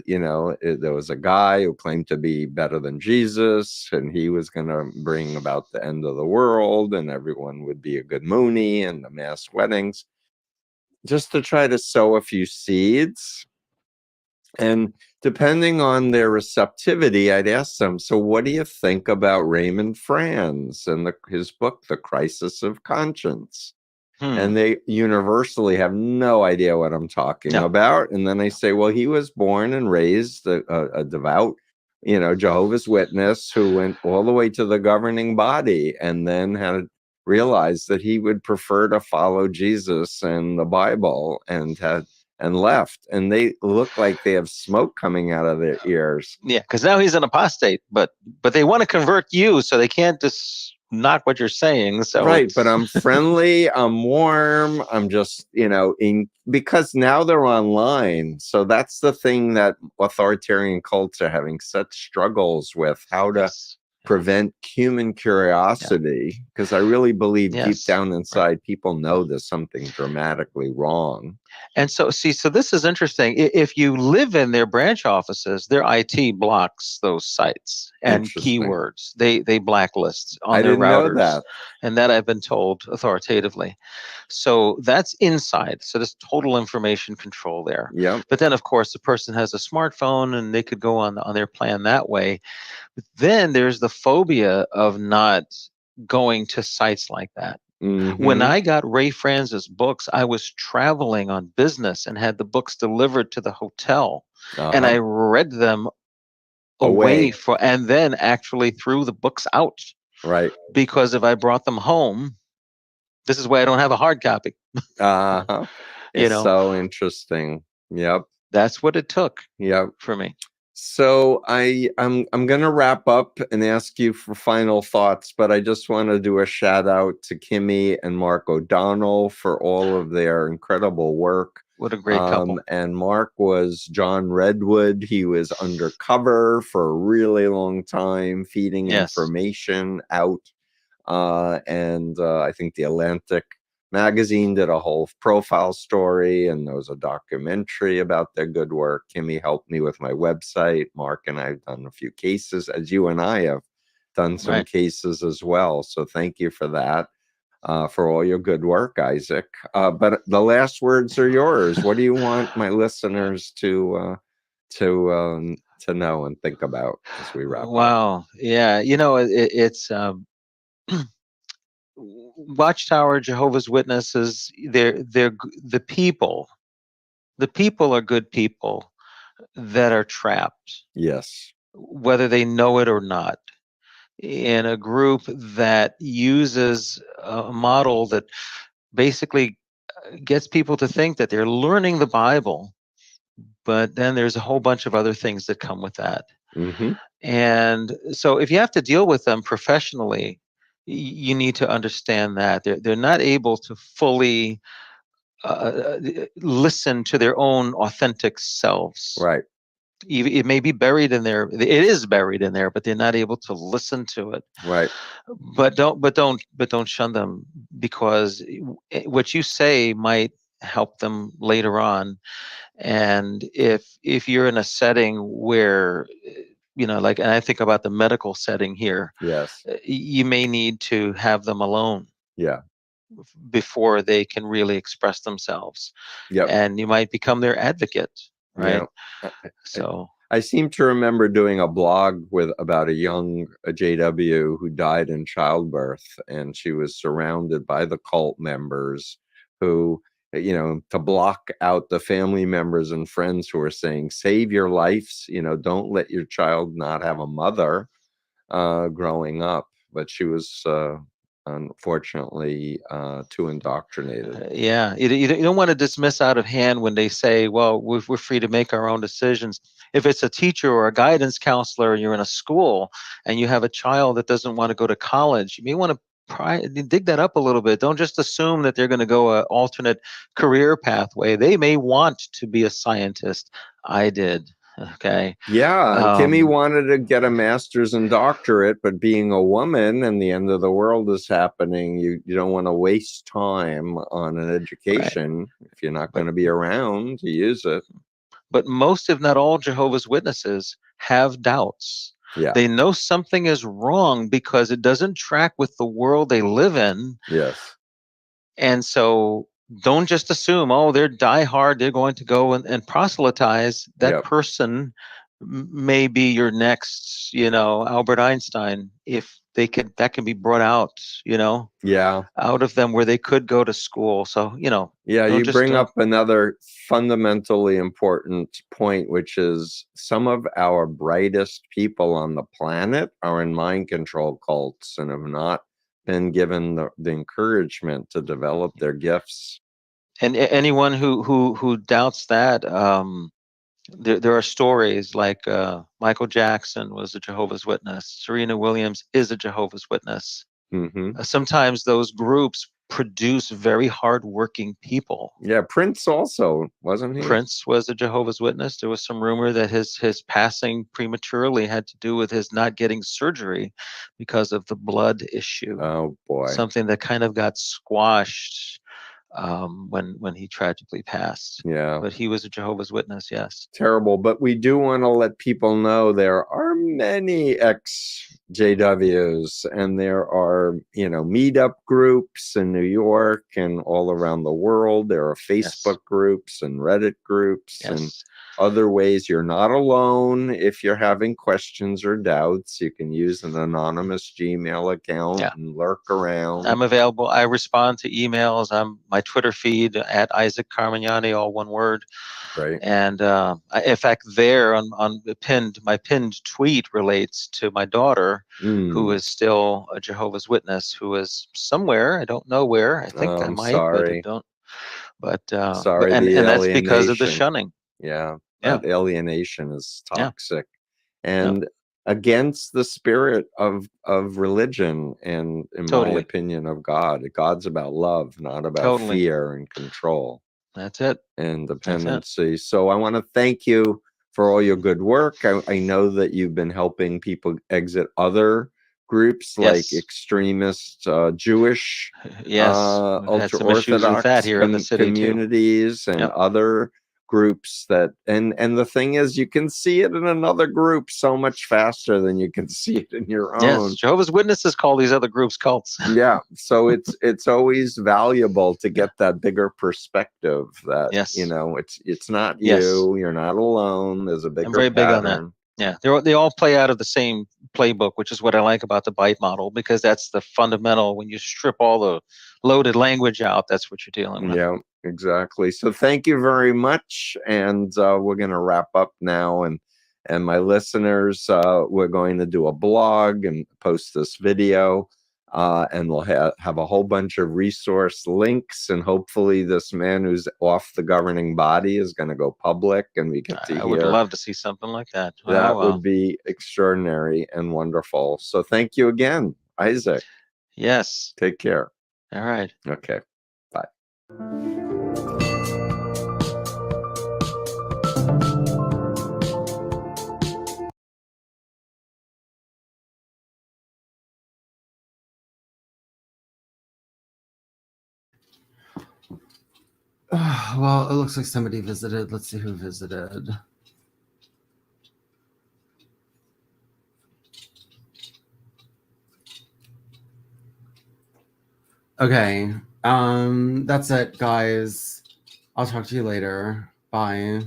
there was a guy who claimed to be better than Jesus, and he was going to bring about the end of the world, and everyone would be a good Moonie, and the mass weddings, just to try to sow a few seeds. And depending on their receptivity, I'd ask them, so what do you think about Raymond Franz and his book, The Crisis of Conscience? And they universally have no idea what I'm talking about. And then I say, well, he was born and raised a devout, Jehovah's Witness who went all the way to the governing body and then had realized that he would prefer to follow Jesus and the Bible and left. And they look like they have smoke coming out of their ears. Yeah, because now he's an apostate, but they want to convert you, so they can't just knock what you're saying. So right, but I'm friendly, I'm warm, I'm just, because now they're online. So that's the thing that authoritarian cults are having such struggles with, how to prevent human curiosity, because I really believe deep down inside people know there's something dramatically wrong. And so this is interesting. If you live in their branch offices, their IT blocks those sites, and Interesting. keywords. They blacklist on I their didn't know routers, that. and that I've been told authoritatively. So that's inside. So there's total information control there. Yep. But then, of course, the person has a smartphone, and they could go on their plan that way. But then there's the phobia of not going to sites like that. When Mm-hmm. I got Ray Franz's books, I was traveling on business and had the books delivered to the hotel, and I Uh-huh. read them away Away. for, and then actually threw the books out, Right. because if I brought them home, this is why I don't have a hard copy. Uh-huh. You It's know, so interesting. Yep. that's what it took Yep. for me. So I'm gonna wrap up and ask you for final thoughts, but I just want to do a shout out to Kimmy and Mark O'Donnell for all of their incredible work. What a great couple. And Mark was John Redwood. He was undercover for a really long time, feeding Yes. information out. And I think the Atlantic magazine did a whole profile story, and there was a documentary about their good work. Kimmy helped me with my website. Mark and I have done a few cases, as you and I have done some Right. cases as well. So thank you for that, for all your good work, Isaac. But the last words are yours. What do you want my listeners to know and think about as we wrap up? Wow. Yeah. It's Watchtower, Jehovah's Witnesses. The people. The people are good people that are trapped, Yes. whether they know it or not, in a group that uses a model that basically gets people to think that they're learning the Bible, but then there's a whole bunch of other things that come with that. Mm-hmm. And so if you have to deal with them professionally, you need to understand that they're not able to fully listen to their own authentic selves. Right. It may be buried in there. It is buried in there, but they're not able to listen to it. Right. But don't shun them, because what you say might help them later on. And if you're in a setting where, like, and I think about the medical setting here, Yes. you may need to have them alone Yeah. before they can really express themselves, Yep. and you might become their advocate, right? Yeah. So I seem to remember doing a blog about a young JW who died in childbirth, and she was surrounded by the cult members who, to block out the family members and friends who are saying, save your lives, don't let your child not have a mother growing up. But she was unfortunately too indoctrinated. yeah, you don't want to dismiss out of hand when they say, well, we're free to make our own decisions. If it's a teacher or a guidance counselor, and you're in a school and you have a child that doesn't want to go to college, you may want to dig that up a little bit. Don't just assume that they're going to go an alternate career pathway. They may want to be a scientist. I did. Okay. Yeah, and Kimmy wanted to get a master's and doctorate, but being a woman and the end of the world is happening, you don't want to waste time on an education if you're not going to be around to use it. But most, if not all, Jehovah's Witnesses have doubts. Yeah. They know something is wrong because it doesn't track with the world they live in. Yes. And so don't just assume, oh, they're diehard, they're going to go and proselytize. That Yep. person may be your next, Albert Einstein, if that can be brought out, Yeah. out of them, where they could go to school. So, Yeah, you just bring up another fundamentally important point, which is some of our brightest people on the planet are in mind control cults and have not been given the encouragement to develop their gifts. And anyone who doubts that, there are stories like Michael Jackson was a Jehovah's Witness. Serena Williams is a Jehovah's Witness. Mm-hmm. Sometimes those groups produce very hardworking people. Yeah, Prince also, wasn't he? Prince was a Jehovah's Witness. There was some rumor that his passing prematurely had to do with his not getting surgery because of the blood issue. Oh boy. Something that kind of got squashed when he tragically passed. Yeah. But he was a Jehovah's Witness, yes. Terrible. But we do want to let people know there are many ex-JWs, and there are, meetup groups in New York and all around the world. There are Facebook groups and Reddit groups and other ways. You're not alone. If you're having questions or doubts, you can use an anonymous Gmail account and lurk around. I'm available. I respond to emails. My Twitter feed at Isaac Carmignani, all one word. Right. And in fact, there on my pinned tweet relates to my daughter, who is still a Jehovah's Witness, who is somewhere. I don't know where. I think I might, but I don't. But sorry, and that's because of the shunning. Yeah, that alienation is toxic and against the spirit of religion and, in my opinion, of God. God's about love, not about fear and control. That's it. And dependency. So I want to thank you for all your good work. I know that you've been helping people exit other groups like extremist Jewish, ultra-Orthodox communities and other groups and the thing is, you can see it in another group so much faster than you can see it in your own. Yes, Jehovah's Witnesses call these other groups cults. Yeah, so it's always valuable to get that bigger perspective that it's not you, you're not alone. There's a bigger I'm very big on that. pattern. Yeah, they all play out of the same playbook, which is what I like about the bite model, because that's the fundamental. When you strip all the loaded language out, that's what you're dealing with. Yeah, exactly. So thank you very much, and we're going to wrap up now. And my listeners, we're going to do a blog and post this video, and we'll have a whole bunch of resource links, and hopefully this man who's off the governing body is going to go public, and we get to hear. I would love to see something like that. That would be extraordinary and wonderful. So thank you again, Isaac. Yes. Take care. All right. Okay. Bye. Well, it looks like somebody visited. Let's see who visited. Okay. That's it, guys. I'll talk to you later. Bye.